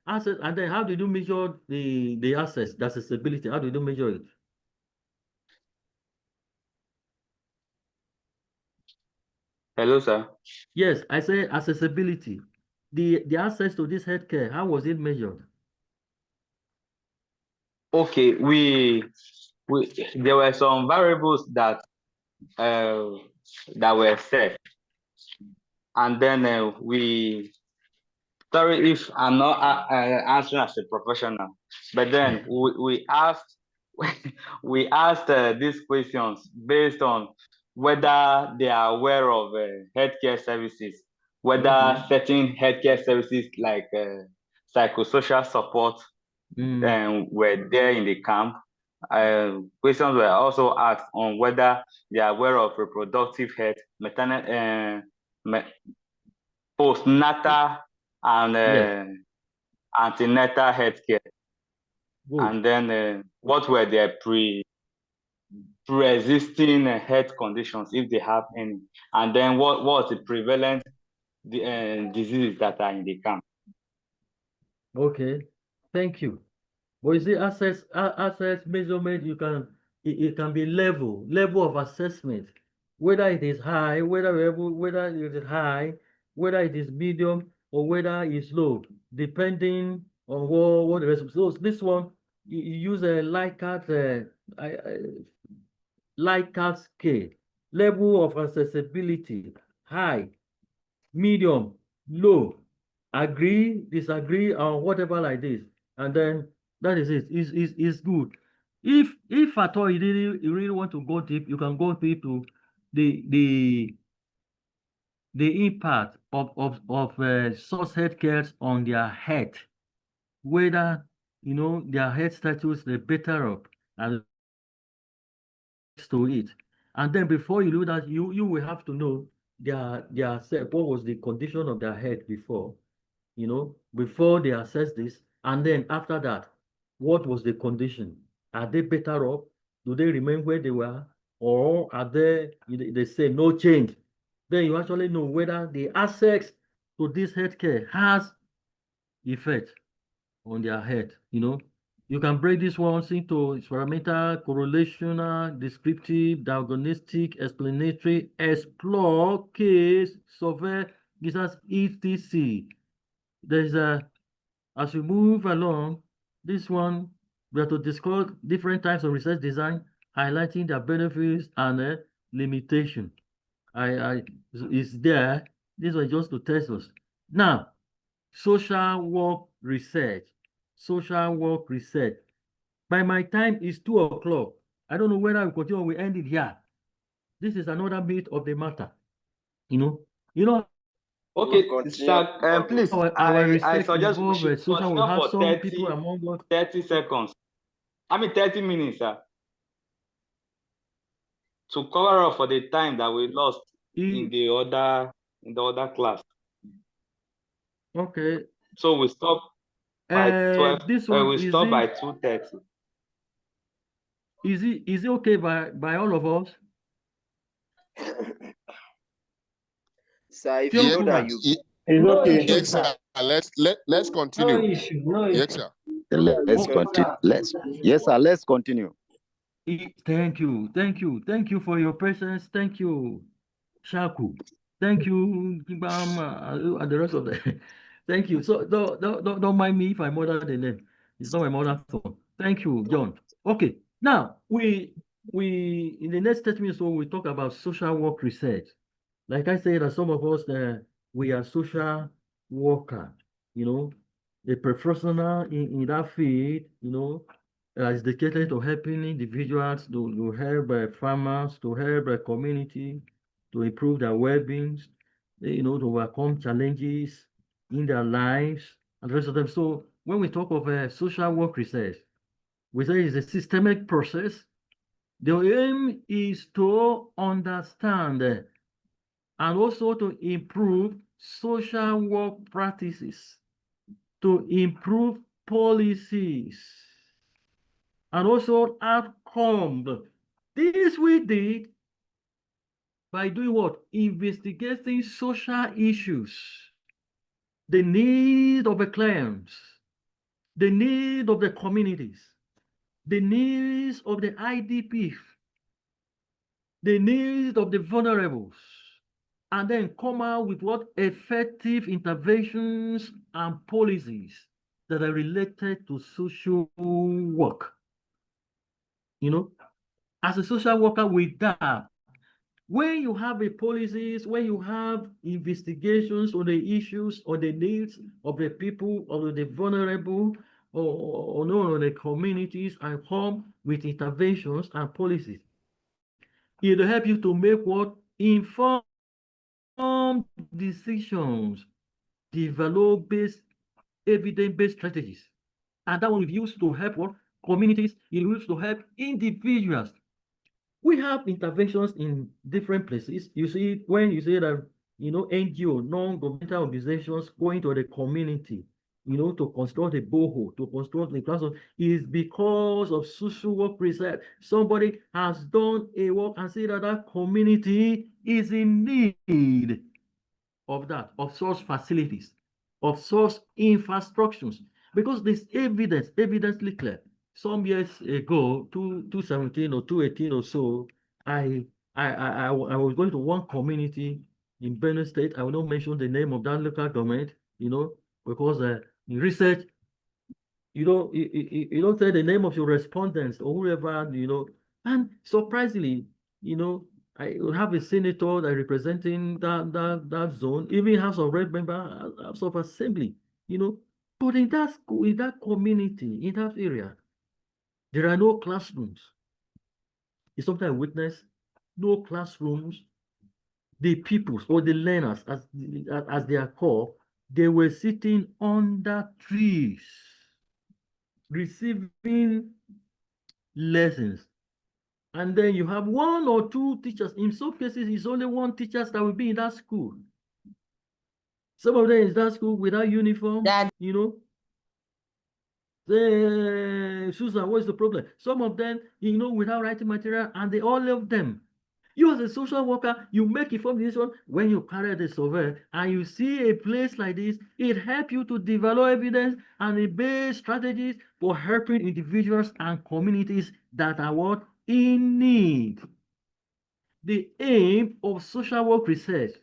access? And then how did you measure the access, the accessibility? How did you measure it? Hello, sir. Yes, I say accessibility. The access to this healthcare, how was it measured? Okay, there were some variables that were set, and then sorry if I'm not answering as a professional, but then we asked we asked these questions based on whether they are aware of healthcare services, whether certain healthcare services like psychosocial support were there in the camp. Questions were also asked on whether they are aware of reproductive health, maternal, postnatal, and antenatal healthcare. Good. And then what were their pre-existing health conditions, if they have any, and then what was the prevalent diseases that are in the camp. Okay, thank you. But you see, access measurement, it can be level of assessment, whether it is high, whether it is high, whether it is medium, or whether it's low, depending on what the rest. So this one, you use a Likert scale, level of accessibility, high, medium, low, agree, disagree, or whatever like this. And then that is it. It's good. If at all you really want to go deep, you can go deep to the impact of source healthcare on their health, whether their health status they're better up and to it. And then before you do that, you will have to know their self, what was the condition of their head before, before they assess this. And then after that, what was the condition? Are they better off? Do they remain where they were? Or are they say no change? Then you actually know whether the access to this healthcare has effect on their head. You can break this ones into experimental, correlational, descriptive, diagnostic, explanatory, explore, case, survey, this as etc. There's as we move along, this one, we have to discuss different types of research design, highlighting their benefits and limitation. Is there. This was just to test us. Now, social work research. By my time, it's 2 o'clock. I don't know whether we continue or we end it here. This is another bit of the matter. Okay, sir, please, I suggest we should social continue will have for some people among us. 30 seconds. 30 minutes, sir. To cover up for the time that we lost in the other class. Okay. So we stop by 12. This one we stop by 2:30. Is it okay by all of us? Sir, if you know that you It's okay. Yes, sir. Let's continue. No issue. No Yes, issue. sir. Let's continue. Yes, sir. Let's continue. Thank you for your patience. Thank you, Shaku. Thank you, and the rest of the. Thank you. So don't mind me if I murder the name. It's not my mother phone. Thank you, John. Okay. Now we in the next 30 minutes, so we talk about social work research. Like I said, that some of us we are social worker, a professional in that field, is dedicated to helping individuals to help farmers, to help community, to improve their well-being, to overcome challenges in their lives and the rest of them. So when we talk of social work research, we say it's a systemic process. The aim is to understand and also to improve social work practices, to improve policies, and also outcomes. This we did by doing what? Investigating social issues, the need of the clients, the need of the communities, the needs of the IDP, the needs of the vulnerables, and then come out with what effective interventions and policies that are related to social work. You know, as a social worker with that, when you have a policies, when you have investigations on the issues or the needs of the people, or the vulnerable, or no, the communities, and come with interventions and policies, it'll help you to make what? Informed decisions, develop evidence-based strategies. And that will be used to help what? Communities, it will use to help individuals. We have interventions in different places. You see, when you say that, NGO, non-governmental organizations, going to the community, to construct a borehole, to construct a classroom, is because of social work research. Somebody has done a work and see that that community is in need of that, of such facilities, of such infrastructures, because there's evidently clear. Some years ago, 2017 or 2018 or so, I was going to one community in Benue State. I will not mention the name of that local government, because in research, you don't say the name of your respondents or whoever, and surprisingly, I will have a senator that representing that zone, even House of Rep member, House of Assembly, but in that school, in that community, in that area, there are no classrooms. It's something I witnessed. No classrooms. The pupils or the learners, as they are called, they were sitting under trees, receiving lessons. And then you have one or two teachers. In some cases, it's only one teacher that will be in that school. Some of them is that school without uniform, Susan, what's the problem? Some of them, without writing material, and they all of them. You as a social worker, you make informed decision when you carry the survey and you see a place like this, it helps you to develop evidence and base strategies for helping individuals and communities that are what? In need. The aim of social work research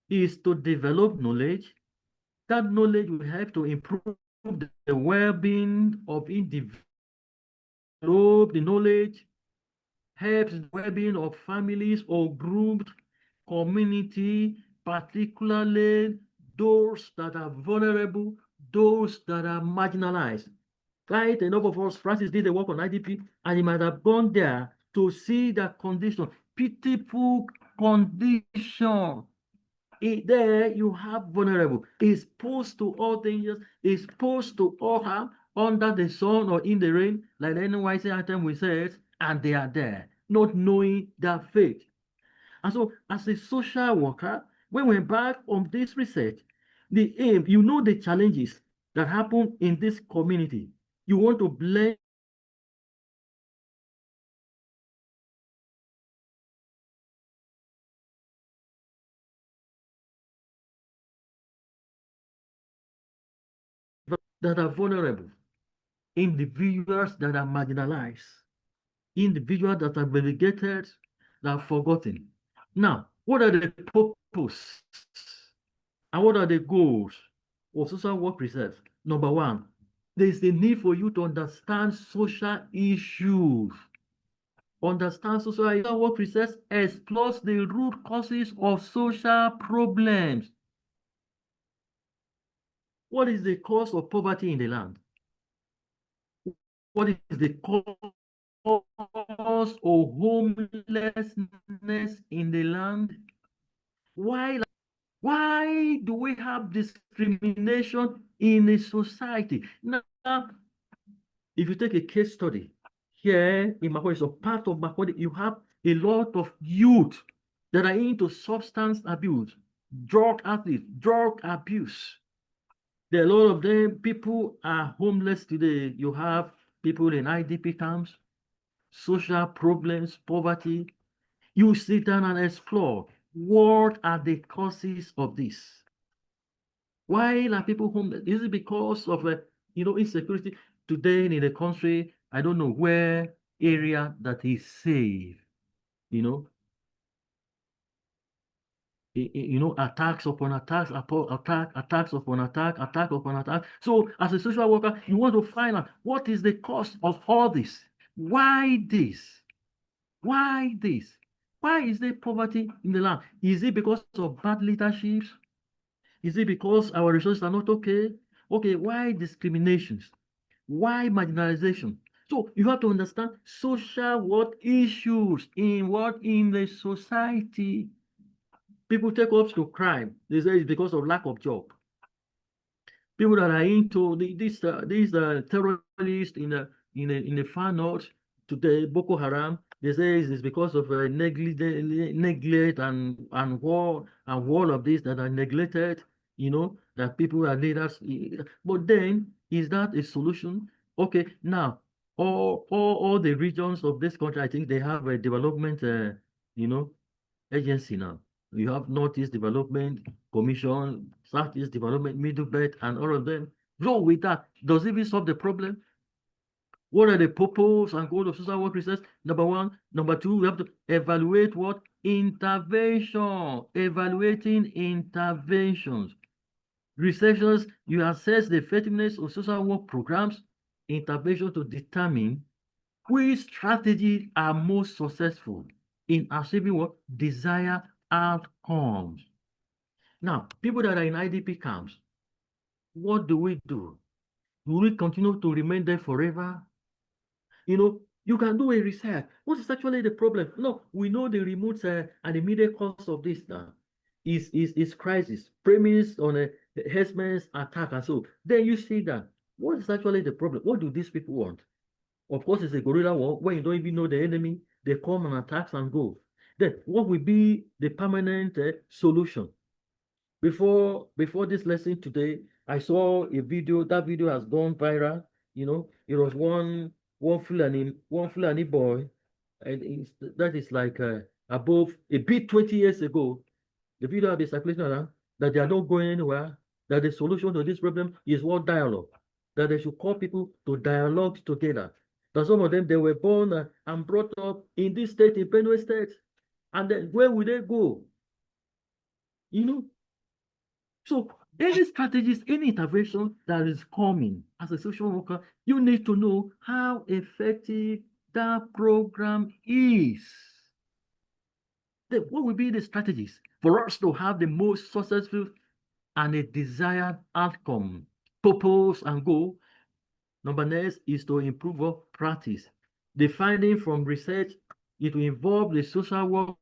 is to develop knowledge. That knowledge will help to improve the well-being of individuals. The knowledge helps the well-being of families or groups, community, particularly those that are vulnerable, those that are marginalized. Right? Enough of us, Francis did the work on IDP, and he might have gone there to see the condition, pitiful condition. There you have vulnerable, exposed to all dangers, exposed to all harm, under the sun or in the rain, like the NYC item we said, and they are there, not knowing their fate. And so, as a social worker, when we embark on this research, the aim, the challenges that happen in this community. You want to blend that are vulnerable, individuals that are marginalized, individuals that are relegated, that are forgotten. Now, what are the purpose and what are the goals of social work research? Number one, there is a need for you to understand social issues. Understand social work research explores the root causes of social problems. What is the cause of poverty in the land? What is the cause of homelessness in the land? Why do we have discrimination in a society? Now, If you take a case study, here in Makurdi, so part of Makurdi, you have a lot of youth that are into substance abuse, drug addicts, drug abuse. There are a lot of them. People are homeless today. You have people in IDP camps, social problems, poverty. You sit down and explore what are the causes of this. Why are people homeless? Is it because of insecurity today in the country? I don't know where area that is safe. Attacks upon attacks, attacks upon attack upon attack. So as a social worker, you want to find out what is the cause of all this? Why this? Why this? Why is there poverty in the land? Is it because of bad leadership? Is it because our resources are not okay? Okay, why discriminations? Why marginalization? So you have to understand social issues in the society. People take up to crime. They say it's because of lack of job. People that are into these terrorists in the far north today, Boko Haram, they say it's because of neglect and war of this that are neglected. That people are leaders. But then, is that a solution? Okay, now all the regions of this country, I think they have a development, agency now. You have Northeast Development Commission, Southeast Development, Middle Belt, and all of them. So with that, does it even solve the problem? What are the purpose and goals of social work research? Number one. Number two, we have to evaluate what? Intervention. Evaluating interventions. Researchers, you assess the effectiveness of social work programs, intervention to determine which strategies are most successful in achieving what? Desired outcomes. Now, people that are in IDP camps, what do we do? Do we continue to remain there forever? You can do a research. What is actually the problem? No, we know the remote and immediate cause of this now is crisis, premised on a herdsman's attack and so. Then you see that. What is actually the problem? What do these people want? Of course, it's a guerrilla war where you don't even know the enemy. They come and attack and go. Then what will be the permanent solution? Before this lesson today, I saw a video. That video has gone viral. It was one Fulani boy, and that is like above a bit 20 years ago. The video has been circulating around that they are not going anywhere. That the solution to this problem is what? Dialogue. That they should call people to dialogue together. That some of them, they were born and brought up in this state, in Benue State. And then where will they go? So any strategies, any intervention that is coming as a social worker, you need to know how effective that program is. Then what will be the strategies for us to have the most successful and a desired outcome, purpose and goal? Number next is to improve our practice. The finding from research, it will involve the social work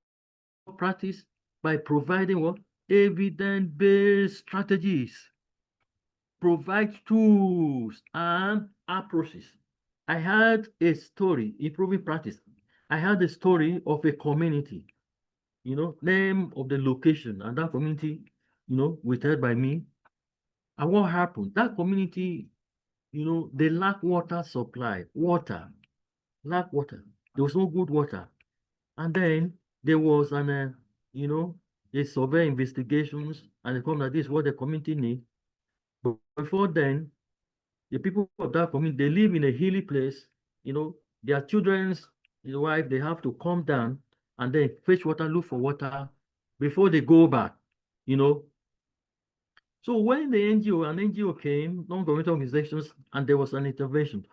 practice by providing what? Evidence-based strategies, provide tools and approaches. I had a story, improving practice. I had a story of a community, name of the location, and that community, withheld by me. And what happened? That community, they lack water supply, lack water. There was no good water. And then there was a survey investigations, and they come like this, what the community need. But before then, the people of that community, they live in a hilly place, their children's wife, they have to come down and then fetch water, look for water before they go back, So when the an NGO came, non-governmental organizations, and there was an intervention,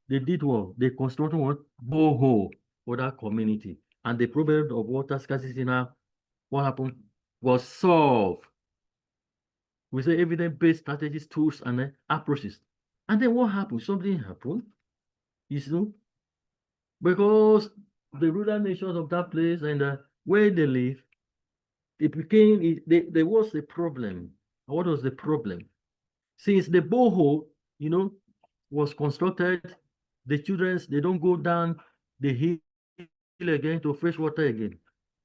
they did what? They constructed what? Borehole for that community. And the problem of water scarcity now, what happened? Was solved. We say evidence-based strategies, tools, and approaches. And then what happened? Something happened, because the rural nations of that place and where they live, there was a problem. What was the problem? Since the borehole, was constructed, The children, they don't go down the hill again to fresh water again.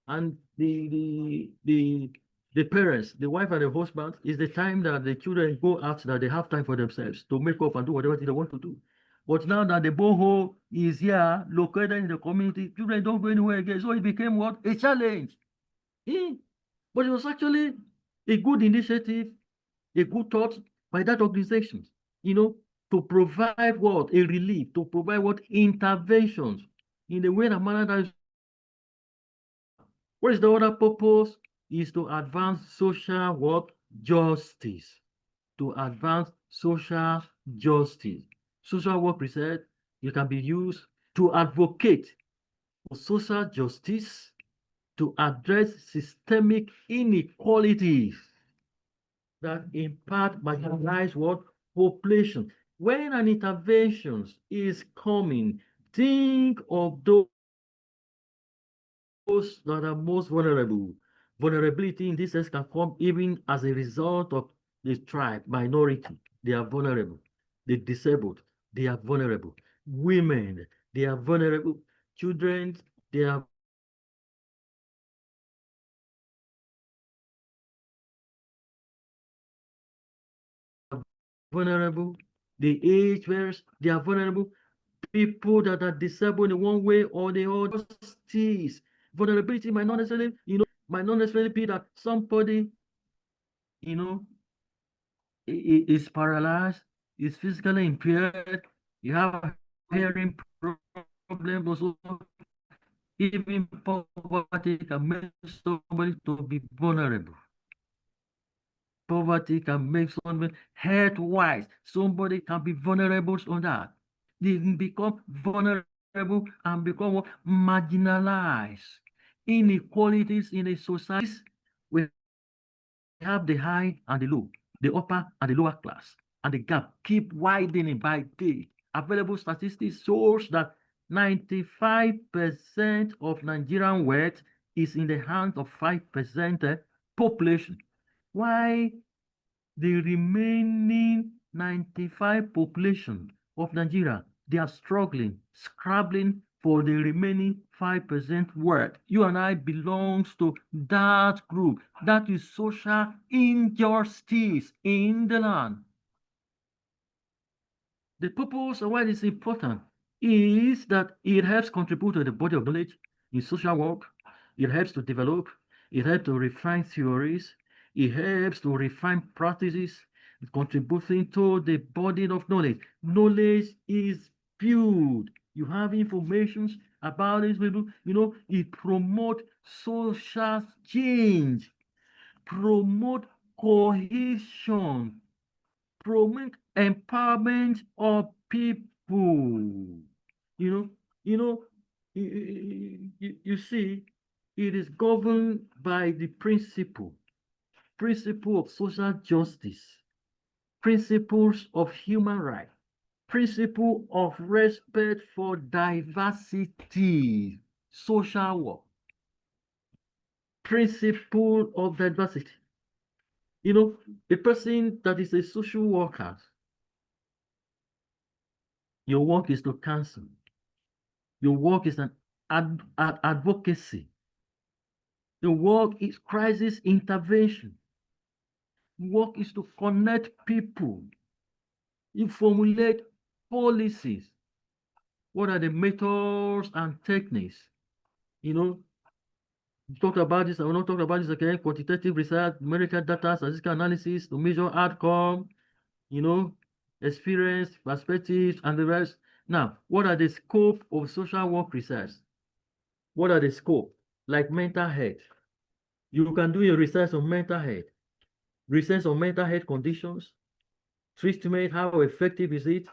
And the parents, the wife and the husband, is the time that the children go out, that they have time for themselves to make up and do whatever they want to do. But now that the borehole is here, located in the community, children don't go anywhere again. So it became what? A challenge. But it was actually a good initiative, a good thought by that organization, to provide what? A relief, to provide what? Interventions in a way and manner that is. What is the other purpose? Is to advance social what? Justice. To advance social justice. Social work research, it can be used to advocate for social justice, to address systemic inequalities that impact marginalized what? Population. When an intervention is coming, think of those that are most vulnerable. Vulnerability in this sense can come even as a result of the tribe, minority. They are vulnerable. The disabled, they are vulnerable. Women, they are vulnerable. Children, they are vulnerable. The age bearers, they are vulnerable. People that are disabled in one way or the other. Vulnerability might not necessarily, might not necessarily be that somebody, is paralyzed, is physically impaired, you have hearing problems also. Even poverty can make somebody to be vulnerable. Poverty can make somebody health-wise, somebody can be vulnerable on that. They become vulnerable and become marginalized. Inequalities in a society, we have the high and the low, the upper and the lower class, and the gap keep widening by day. Available statistics shows that 95% of Nigerian wealth is in the hands of 5% population. Why the remaining 95 population of Nigeria, they are struggling, scrabbling for the remaining 5% wealth. You and I belongs to that group. That is social injustice in the land. The purpose of why it is important is that it helps contribute to the body of knowledge in social work. It helps to develop. It helps to refine theories. It helps to refine practices, contributing to the body of knowledge. Knowledge is built. You have information about these people. It promotes social change, promote cohesion, promote empowerment of people. You see, it is governed by the principle of social justice, principles of human rights, principle of respect for diversity, social work, principle of diversity. A person that is a social worker, your work is to counsel. Your work is an advocacy. Your work is crisis intervention. Work is to connect people. You formulate policies. What are the methods and techniques? Talk about this. I will not talk about this again. Quantitative research, numerical data, statistical analysis to measure outcome, experience, perspectives, and the rest. Now, what are the scope of social work research? What are the scope? Like mental health. You can do a research on mental health, research on mental health conditions, treatment, how effective is it,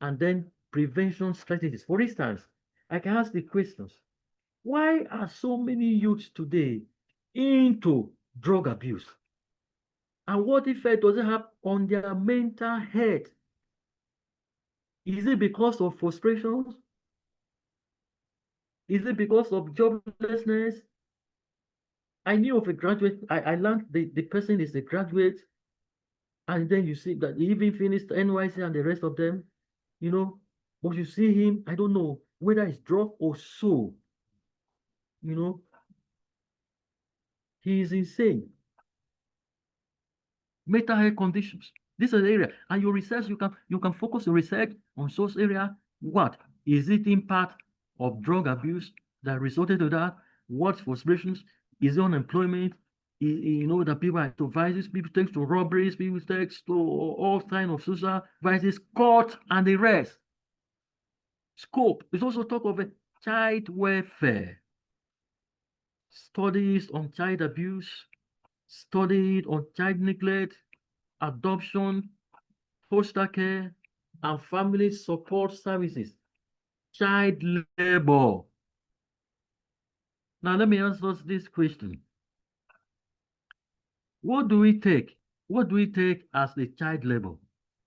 and then prevention strategies. For instance, I can ask the questions. Why are so many youths today into drug abuse? And what effect does it have on their mental health? Is it because of frustrations? Is it because of joblessness? I knew of a graduate. I learned the person is a graduate, and then you see that he even finished NYC and the rest of them, But you see him, I don't know whether it's drug or so. You know, he is insane. Mental health conditions. This is the area. And your research, you can focus your research on source area. What is it impact of drug abuse that resulted to that? What frustrations? Is it unemployment? You know that people are to vices, people take to robberies, people take to all kinds of social vices, court and the rest. Scope is also talk of a child welfare. Studies on child abuse, studied on child neglect, adoption, foster care, and family support services. Child labor. Now let me answer this question. What do we take? What do we take as the child labor?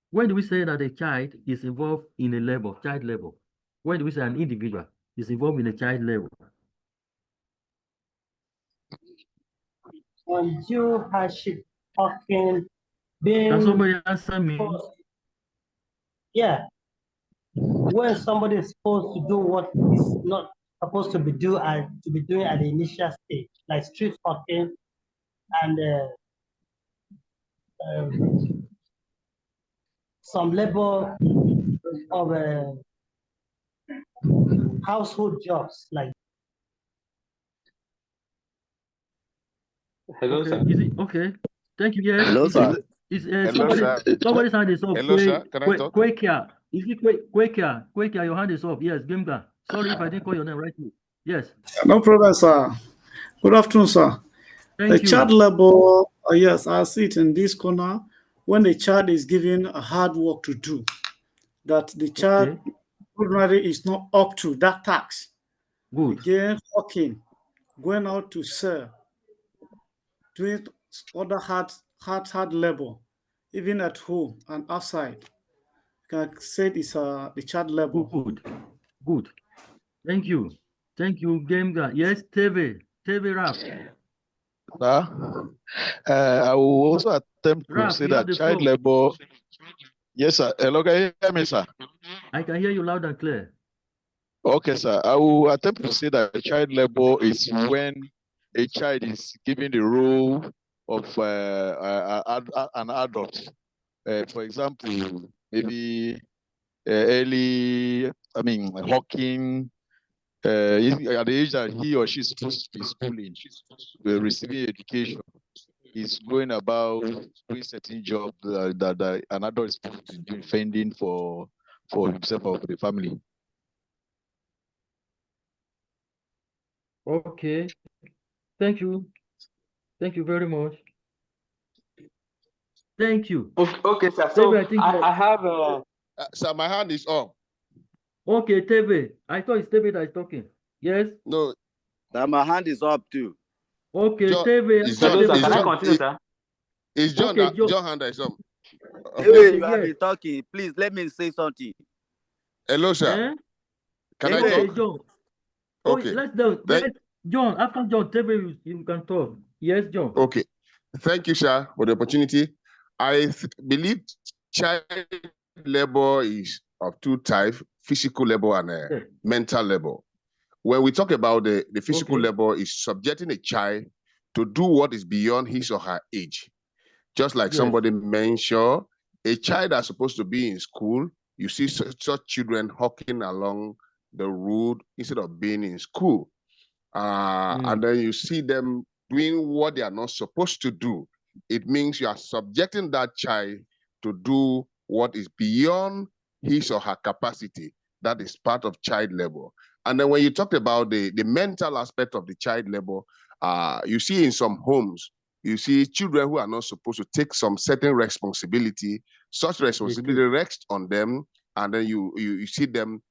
When do we say that a child is involved in a labor, child labor? When do we say an individual is involved in a child labor? Undue hardship, often being. Can somebody answer me? Yeah. When somebody is supposed to do what is not supposed to be doing at the initial stage, like street hawking and some level of household jobs, like. Hello, Okay, sir. is it okay? Thank you. Yes. Hello, sir. Hello, sir. Somebody's hand is up. Hello, sir. Can I talk? Quakia. Is it Quakia? Quakia, your hand is up. Yes, Gimga. Sorry if I didn't call your name rightly. Yes. No problem, sir. Good afternoon, sir. Thank The child you. labor, yes, I see it in this corner. When the child is given a hard work to do, that the child Okay. ordinarily is not up to that task. Good. Again, working, going out to sell, doing other hard labor, even at home and outside. Can say it's the child labor. Good. Good. Thank you. Thank you, Gimga. Yes, TV Rap. Sir, I will also attempt to Rap, say you have that the child floor. labor. Yes, sir. Hello, can you hear me, sir? I can hear you loud and clear. Okay, sir. I will attempt to say that child labor is when a child is given the role of an adult. For example, maybe hawking, at the age that he or she is supposed to be schooling, receiving education, is going about doing certain job that an adult is supposed to be fending for himself or for the family. Okay. Thank you. Thank you very much. Thank you. Okay, sir. So Tebe, I think I have Sir, my hand is up. Okay, Tebe. I thought it's Tebe that is talking. Yes? No. Sir, my hand is up too. Okay, John, Tebe. is Hello, John, sir. is Can I John, continue, sir? is John, Okay, John hand is up. Hey, Okay, you have yes. been talking. Please let me say something. Hello, sir. Eh? Can I Okay, talk? John. Okay. Let John, after John, Tebe, you can talk. Yes, John. Okay. Thank you, sir, for the opportunity. I believe child labor is of two types, physical labor and mental labor. When we talk about the physical labor, is subjecting a child to do what is beyond his or her age. Just like somebody mentioned, a child that's supposed to be in school, you see such children hawking along the road instead of being in school. And then you see them doing what they are not supposed to do. It means you are subjecting that child to do what is beyond his or her capacity. That is part of child labor. And then when you talked about the mental aspect of the child labor, you see in some homes, you see children who are not supposed to take some certain responsibility. Such responsibility rests on them, and then you see them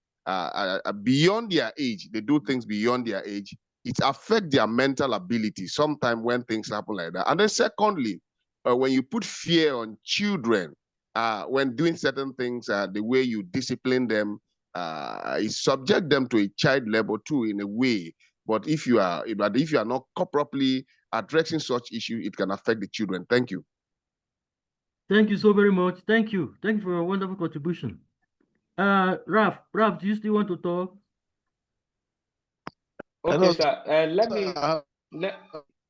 beyond their age. They do things beyond their age. It affects their mental ability sometimes when things happen like that. And then secondly, when you put fear on children, when doing certain things, the way you discipline them, it subject them to a child labor too in a way. But if you are not properly addressing such issue, it can affect the children. Thank you. Thank you so very much. Thank you. Thank you for a wonderful contribution. Ralph, do you still want to talk? Okay, sir. Let me. I've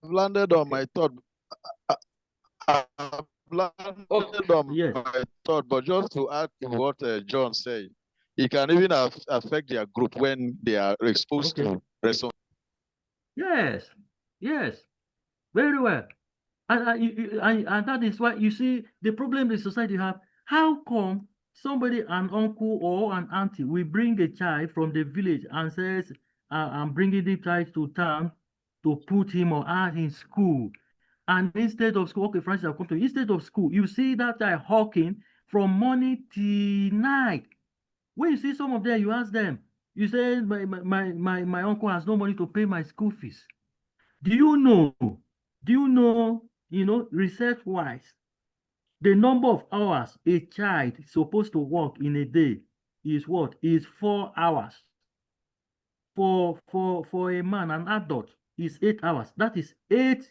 landed on my thought. I've landed on my thought, but just to add to what John said, it can even affect their group when they are exposed to resources. Yes, very well. And that is why you see the problem the society have. How come somebody, an uncle or an auntie, will bring a child from the village and says, I'm bringing the child to town to put him or her in school. And instead of school, okay, Francis, I'll come to you. Instead of school, you see that child hawking from morning till night. When you see some of them, you ask them, you say, my uncle has no money to pay my school fees. Do you know, research-wise, the number of hours a child is supposed to work in a day is what? Is 4 hours. For a man, an adult, is 8 hours. That is 8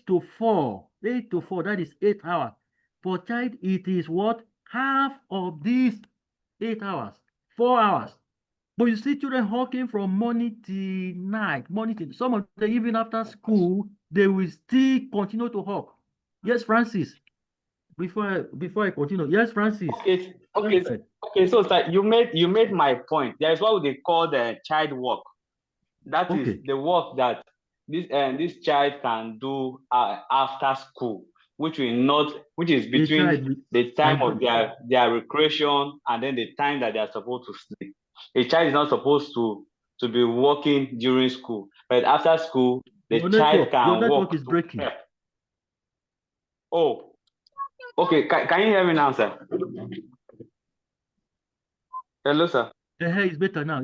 to 4. 8 to 4, that is 8 hours. For child, it is what? Half of these 8 hours. 4 hours. But you see children hawking from morning till night. Some of them, even after school, they will still continue to hawk. Yes, Francis. Before I continue, yes, Francis. Okay. So, sir, you made my point. There is what they call the child work. That is the work that this child can do after school, which is between the time of their recreation and then the time that they are supposed to sleep. A child is not supposed to be working during school, but after school, the child can your network work. Is breaking. Oh, okay. Can you hear me now, sir? Hello, sir. It's better now.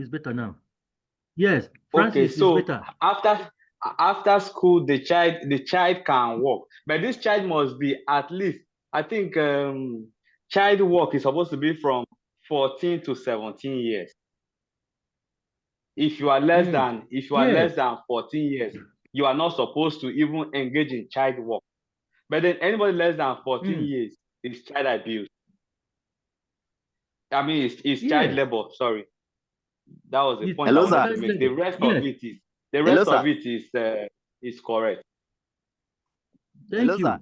Yes, Francis, so is better. After school, the child can work, but this child must be at least, I think, child work is supposed to be from 14 to 17 years. If you are less than 14 years, you are not supposed to even engage in child work. But then anybody less than 14 years is child abuse. I mean, it's child labor. Sorry, that was the point I wanted to make. The rest of it is correct. Thank you.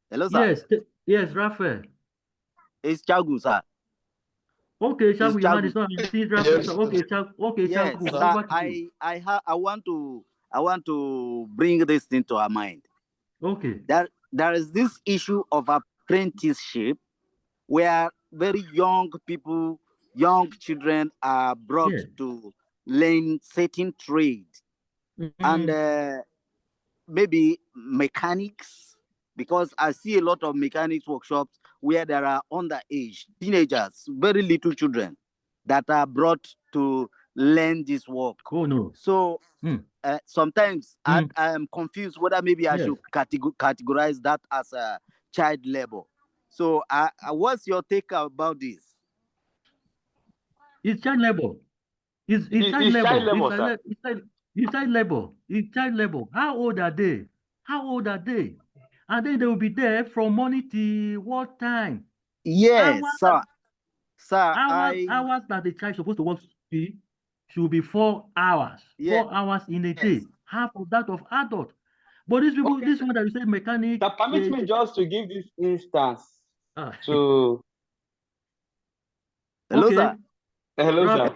Hello, sir. Yes, Raphael. It's Chagu, sir. Okay, Chagu, your hand is not. Okay, yes, Chagu. Sir, I want to bring this into our mind. Okay. There is this issue of apprenticeship where very young people, young children are brought to learn certain trades and maybe mechanics, because I see a lot of mechanics workshops where there are underage teenagers, very little children that are brought to learn this work. Oh no! So sometimes I am confused whether maybe I should categorize that as a child labor. So what's your take about this? It's child labor. It's child labor. It's child labor. It's child labor. How old are they? And then they will be there from morning till what time? Yes, sir. Hours that the child is supposed to work should be 4 hours. 4 hours in a day. Half of that of adult. But these people, this one that you say mechanic. That permits me just to give this instance to. Hello, sir. Hello, sir.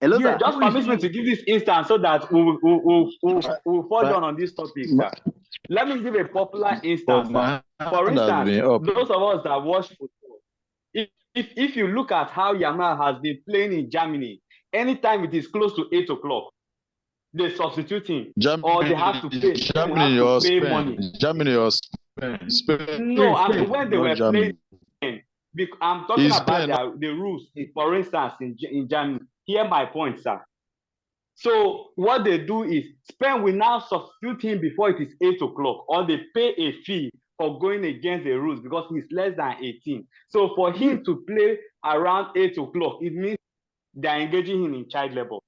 Hello, sir. Just permit me to give this instance so that we'll fall down on this topic, sir. Let me give a popular instance. For instance, those of us that watch football, if you look at how Yamal has been playing in Germany, anytime it is close to 8 o'clock, they substitute him, or they have to pay. Germany or Spain? Germany or Spain? No, I mean when they were playing. I'm talking about the rules. For instance, in Germany, hear my point, sir. So what they do is Spain will now substitute him before it is 8 o'clock, or they pay a fee for going against the rules because he's less than 18. So for him to play around 8 o'clock, it means they're engaging him in child labor.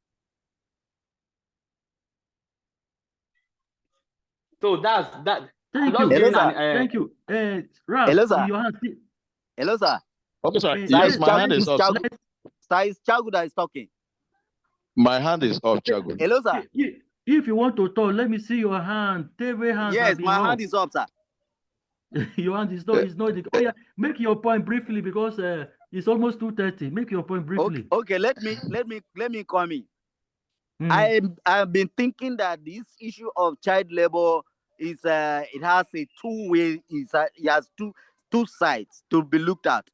So that's that. Thank you. Thank you. Ralph, hello, sir. Your hand. Hello, sir. Okay, sir. Yes, my hand is up. Size Chagu that is talking. My hand is up, Chagu. Hello, sir. If you want to talk, let me see your hand. Table hands. Yes, my hand is up, sir. Your hand is not. Oh yeah, make your point briefly because it's almost 2:30. Make your point briefly. Okay. Let me come in. I've been thinking that this issue of child labor is it has a two-way. It has two sides to be looked at.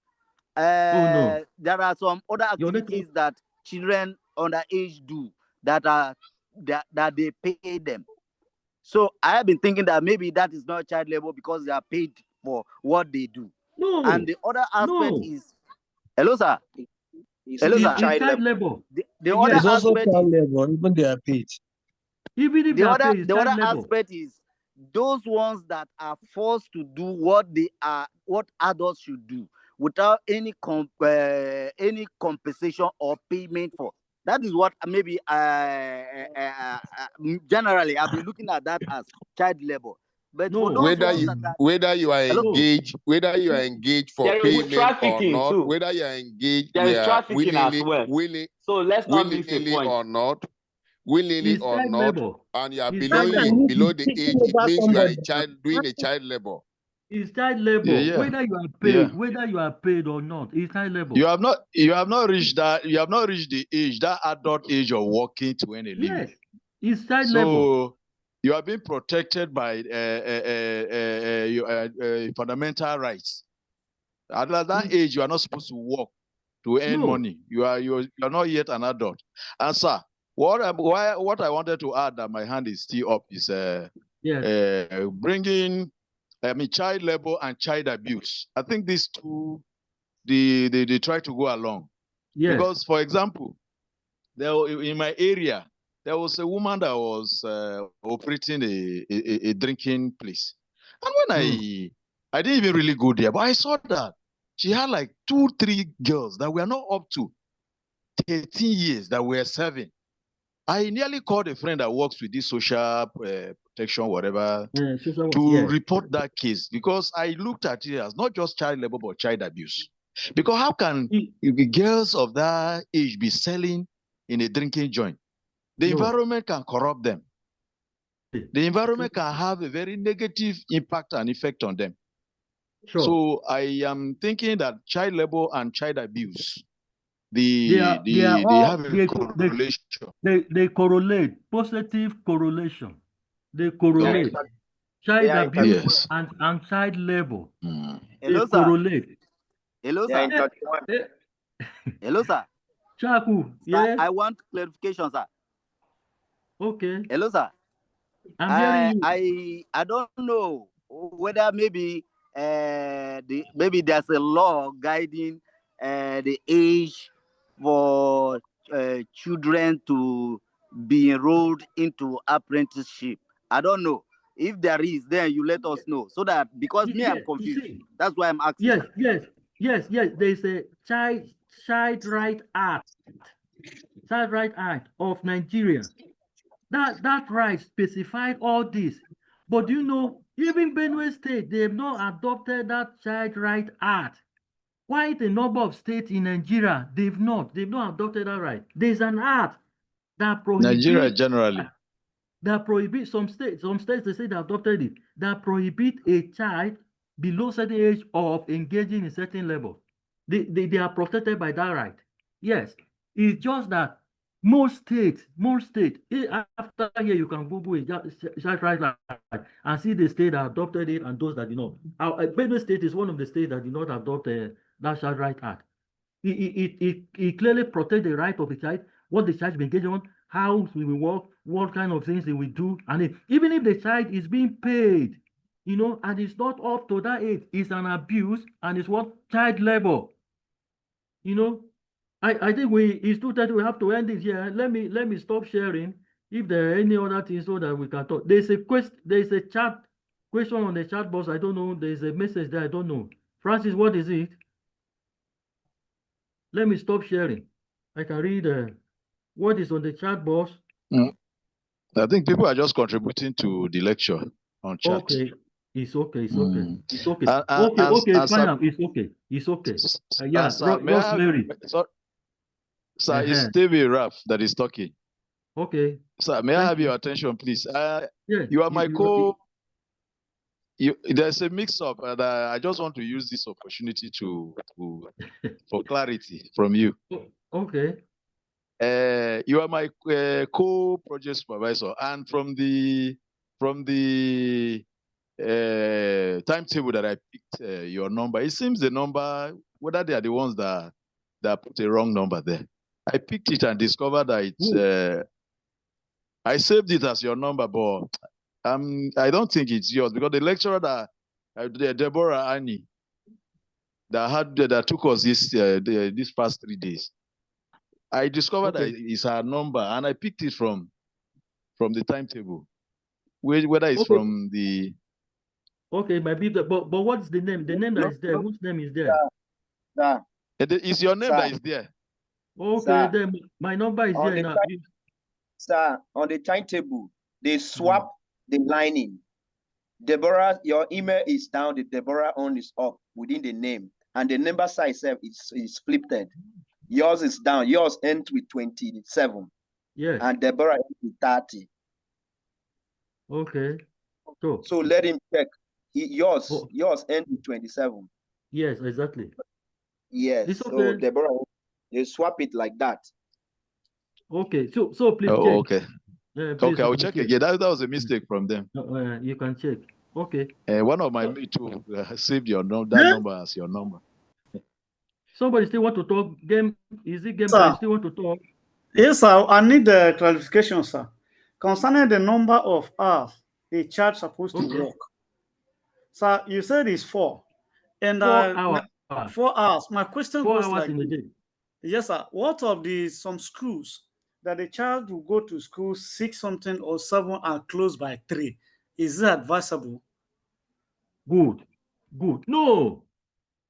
No. There are some other activities that children underage do that they pay them. So I have been thinking that maybe that is not child labor because they are paid for what they do. No. And the other aspect is, hello, sir. Hello, sir. Child labor. The other it's also aspect child labor, even they are paid. Even if the other aspect is those ones that are forced to do what adults should do without any compensation or payment for. That is what maybe generally I've been looking at that as child labor. But for those whether you are engaged for payment or not, too. whether you are engaged, there is trafficking as well. So let's not miss a point. Willingly or not, and you are below the age, it means you are a child doing a child labor. It's child labor. Yeah. Whether you are paid or not, it's child labor. You have not reached that. You have not reached the age, that adult age of working to earn a living. Yes, it's child labor. So you are being protected by fundamental rights. At that age, you are not supposed to work to earn money. You are not yet an adult. And sir, what I wanted to add, that my hand is still up, is bringing child labor and child abuse. I think these two, they try to go along. Yes. Because, for example, in my area, there was a woman that was operating a drinking place. And when I didn't even really go there, but I saw that she had like 2-3 girls that were not up to 13 years that were serving. I nearly called a friend that works with this social protection, whatever, to report that case, because I looked at it as not just child labor, but child abuse. Because how can girls of that age be selling in a drinking joint? The environment can corrupt them. The environment can have a very negative impact and effect on them. So I am thinking that child labor and child abuse, they have a correlation. They correlate, positive correlation. They correlate. Child abuse and child labor. Hello, they correlate. Hello, sir. Hello, sir. Chaku, yes. I want clarification, sir. Okay. Hello, sir. I'm hearing you. I don't know whether maybe there's a law guiding the age for children to be enrolled into apprenticeship. I don't know. If there is, then you let us know, so that, because I'm confused. That's why I'm asking. Yes. There's a Child Right Act. Child Right Act of Nigeria. That right specified all this. But you know, even Benue State, they have not adopted that Child Right Act. Quite a number of states in Nigeria, they've not adopted that right. There's an act that prohibits Nigeria generally. That prohibits some states they say they adopted it, that prohibit a child below certain age of engaging in certain level. They are protected by that right. Yes. It's just that most states, after here you can Google it, Child Right and see the state that adopted it and those that did not. Benue State is one of the states that did not adopt that Child Right Act. It clearly protects the right of the child, what the child will engage on, how we will work, what kind of things they will do, and even if the child is being paid, and it's not up to that age, it's an abuse and it's what child labor. I think it's 2:30. We have to end it here. Let me stop sharing. If there are any other things so that we can talk. There's a chat question on the chat box. I don't know. There's a message there. I don't know. Francis, what is it? Let me stop sharing. I can read what is on the chat box. I think people are just contributing to the lecture on chat. Okay. It's okay. It's okay. It's okay. Fine. It's okay. Yeah, Rosemary. may I have, sorry. Rosemary. May I have a question? Sorry. Rosemary. May I have a question? Sorry. May I have a question? Sorry. May I have a question? Sorry. May I have a question? Sorry. Sir, it's David Raff that is talking. Okay. Sir, may I have your attention, please? Yeah, you are my there's a mix-up, and I just want to use this opportunity for clarity from you. Okay. You are my co-project supervisor, and from the timetable that I picked your number, it seems the number, whether they are the ones that put a wrong number there. I picked it and discovered that it's I saved it as your number, but I don't think it's yours, because the lecturer that Deborah Annie that took us this past 3 days, I discovered that it's her number, and I picked it from the timetable, whether it's from the. Okay, maybe but what's the name? The name that is there. Whose name is there? Sir. It's your name that is there. Okay, then my number is here now. Sir, on the timetable, they swap the lining. Deborah, your email is down, the Deborah on is up within the name, and the number size is flipped. Yours is down. Yours ends with 27. Yes. And Deborah ends with 30. Okay. So let him check. Yours ends with 27. Yes, exactly. Yes. It's okay. So Deborah, they swap it like that. Okay. So please check. Okay. Please, okay, I will check again. That was a mistake from them. You can check. Okay. One of my mates too saved your number as your number. Somebody still want to talk? Is it game? Sir. Still want to talk? Yes, sir. I need the clarification, sir, concerning the number of hours a child supposed to work. Sir, you said it's 4, and 4 hours. 4 hours. My question 4 goes hours like, in a day. Yes, sir. What of some schools that the child will go to school 6 something or 7 and close by 3? Is it advisable? Good. No.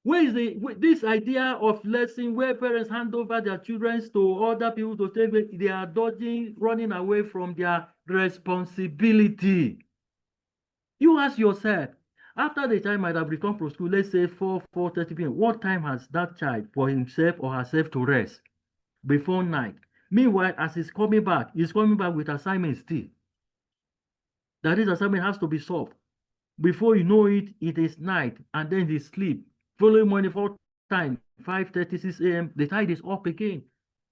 Where is this idea of lesson where parents hand over their children to other people to take? They are running away from their responsibility. You ask yourself, after the child might have returned from school, let's say 4:30 p.m., what time has that child for himself or herself to rest? Before night. Meanwhile, as he's coming back with assignments still. That is, assignment has to be solved. Before you know it, it is night, and then they sleep. Following morning, 5:30, 6 a.m., the tide is up again.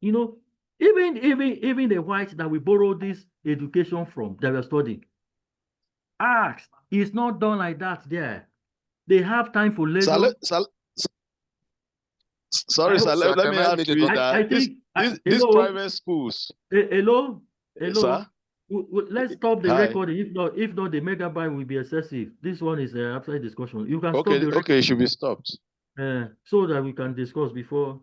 You know, even the whites that we borrow this education from, that we are studying, it's not done like that there. They have time for leisure. Sorry, sir. Let me add to it that these private schools. Hello? Sir? Let's stop the recording. If not, the megabyte will be excessive. This one is after discussion. You can stop the recording. Okay, it should be stopped. So that we can discuss before.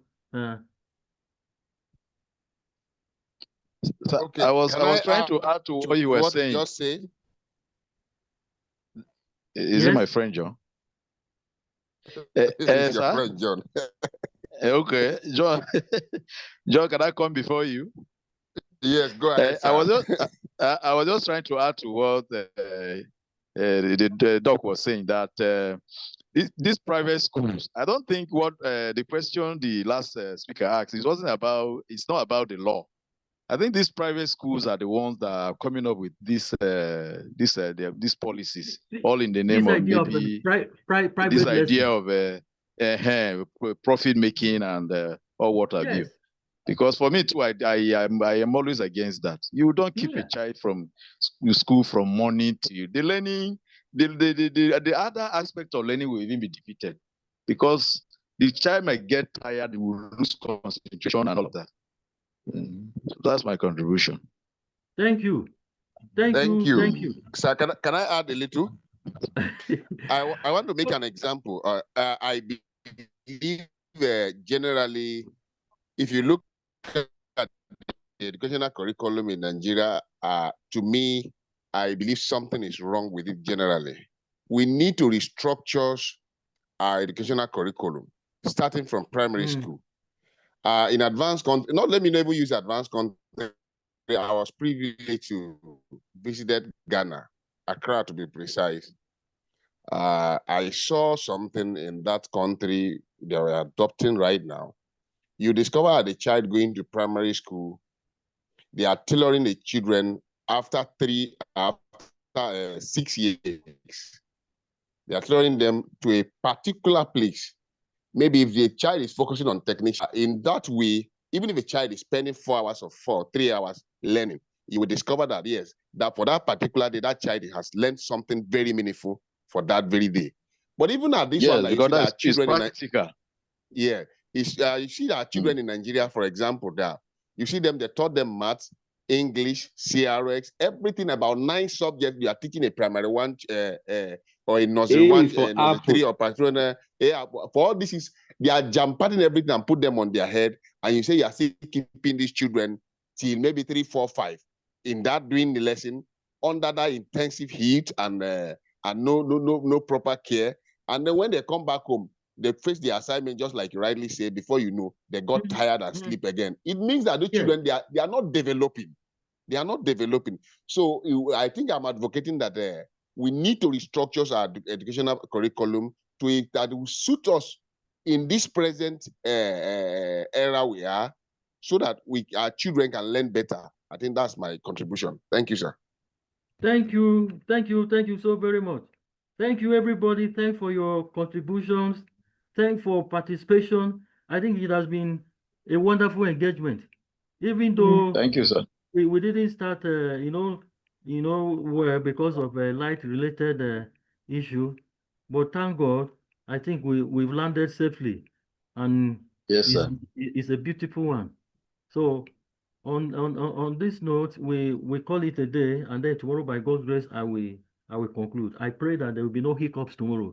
Okay. I was trying to add to what you were saying. Just say. Is it my friend John? Your friend John. Okay, John. John, can I come before you? Yes, go ahead. I was just trying to add to what the doc was saying, that these private schools, I don't think what the question the last speaker asked, it's not about the law. I think these private schools are the ones that are coming up with these policies, all in the name of maybe this idea of profit making and or what have you. Because for me too, I am always against that. You don't keep a child from school from morning till the learning. The other aspect of learning will even be defeated, because the child might get tired, will lose concentration and all of that. So that's my contribution. Thank you. Thank you. Sir, can I add a little? I want to make an example. I believe generally, if you look at the educational curriculum in Nigeria, to me, I believe something is wrong with it generally. We need to restructure our educational curriculum, starting from primary school. In advanced content, not let me never use advanced content. I was privileged to visit Ghana, Accra to be precise. I saw something in that country they are adopting right now. you discover the child going to primary school, they are tailoring the children after 6 years. They are tailoring them to a particular place. Maybe if the child is focusing on technician, in that way, even if a child is spending 4 hours or 3 hours learning, you will discover that, yes, that for that particular day, that child has learned something very meaningful for that very day. But even at this one, like, you see that children practical. You see that children in Nigeria, for example, that you see them, they taught them maths, English, CRX, everything about 9 subjects. You are teaching a primary one or a nursery one, nursery 3 or primary. For all this is, they are jam-padding everything and put them on their head. And you say you are still keeping these children till maybe 3, 4, 5 in that doing the lesson under that intensive heat and no proper care. And then when they come back home, they face the assignment just like you rightly said. Before you know, they got tired and sleep again. It means that the children, they are not developing. They are not developing. So I think I'm advocating that we need to restructure our educational curriculum to it that will suit us in this present era we are, so that our children can learn better. I think that's my contribution. Thank you, sir. Thank you so very much. Thank you, everybody. Thanks for your contributions. Thanks for participation. I think it has been a wonderful engagement. Even though thank you, sir. We didn't start, well, because of a light-related issue, but thank God, I think we've landed safely, and yes, sir. It's a beautiful one. So, on this note, we call it a day, and then tomorrow, by God's grace, I will conclude. I pray that there will be no hiccups tomorrow.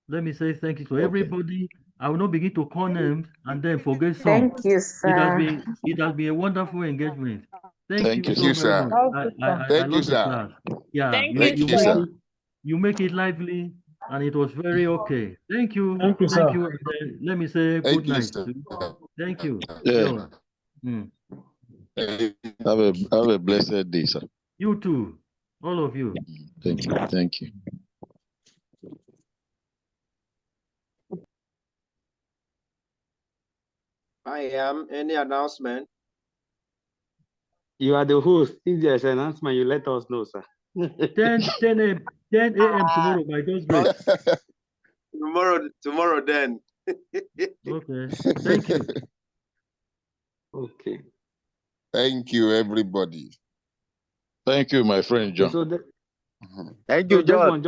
Let me say thank you to everybody. I will not begin to call names and then forget some. Thank you, sir. It has been a wonderful engagement. Thank you sir. so very much. I love the class. Yeah, Thank you, sir. You make it lively, and it was very okay. Thank you. Thank you, sir. Thank you. And then let me say good night. Thank you. Yeah. Have a blessed day, sir. You too, all of you. Thank you. Thank you. I am. Any announcement? You are the host. If there's an announcement, you let us know, sir. 10 a.m. tomorrow, by God's grace. Tomorrow then. Okay. Thank you. Okay. Thank you, everybody. Thank you, my friend John. Thank you, John.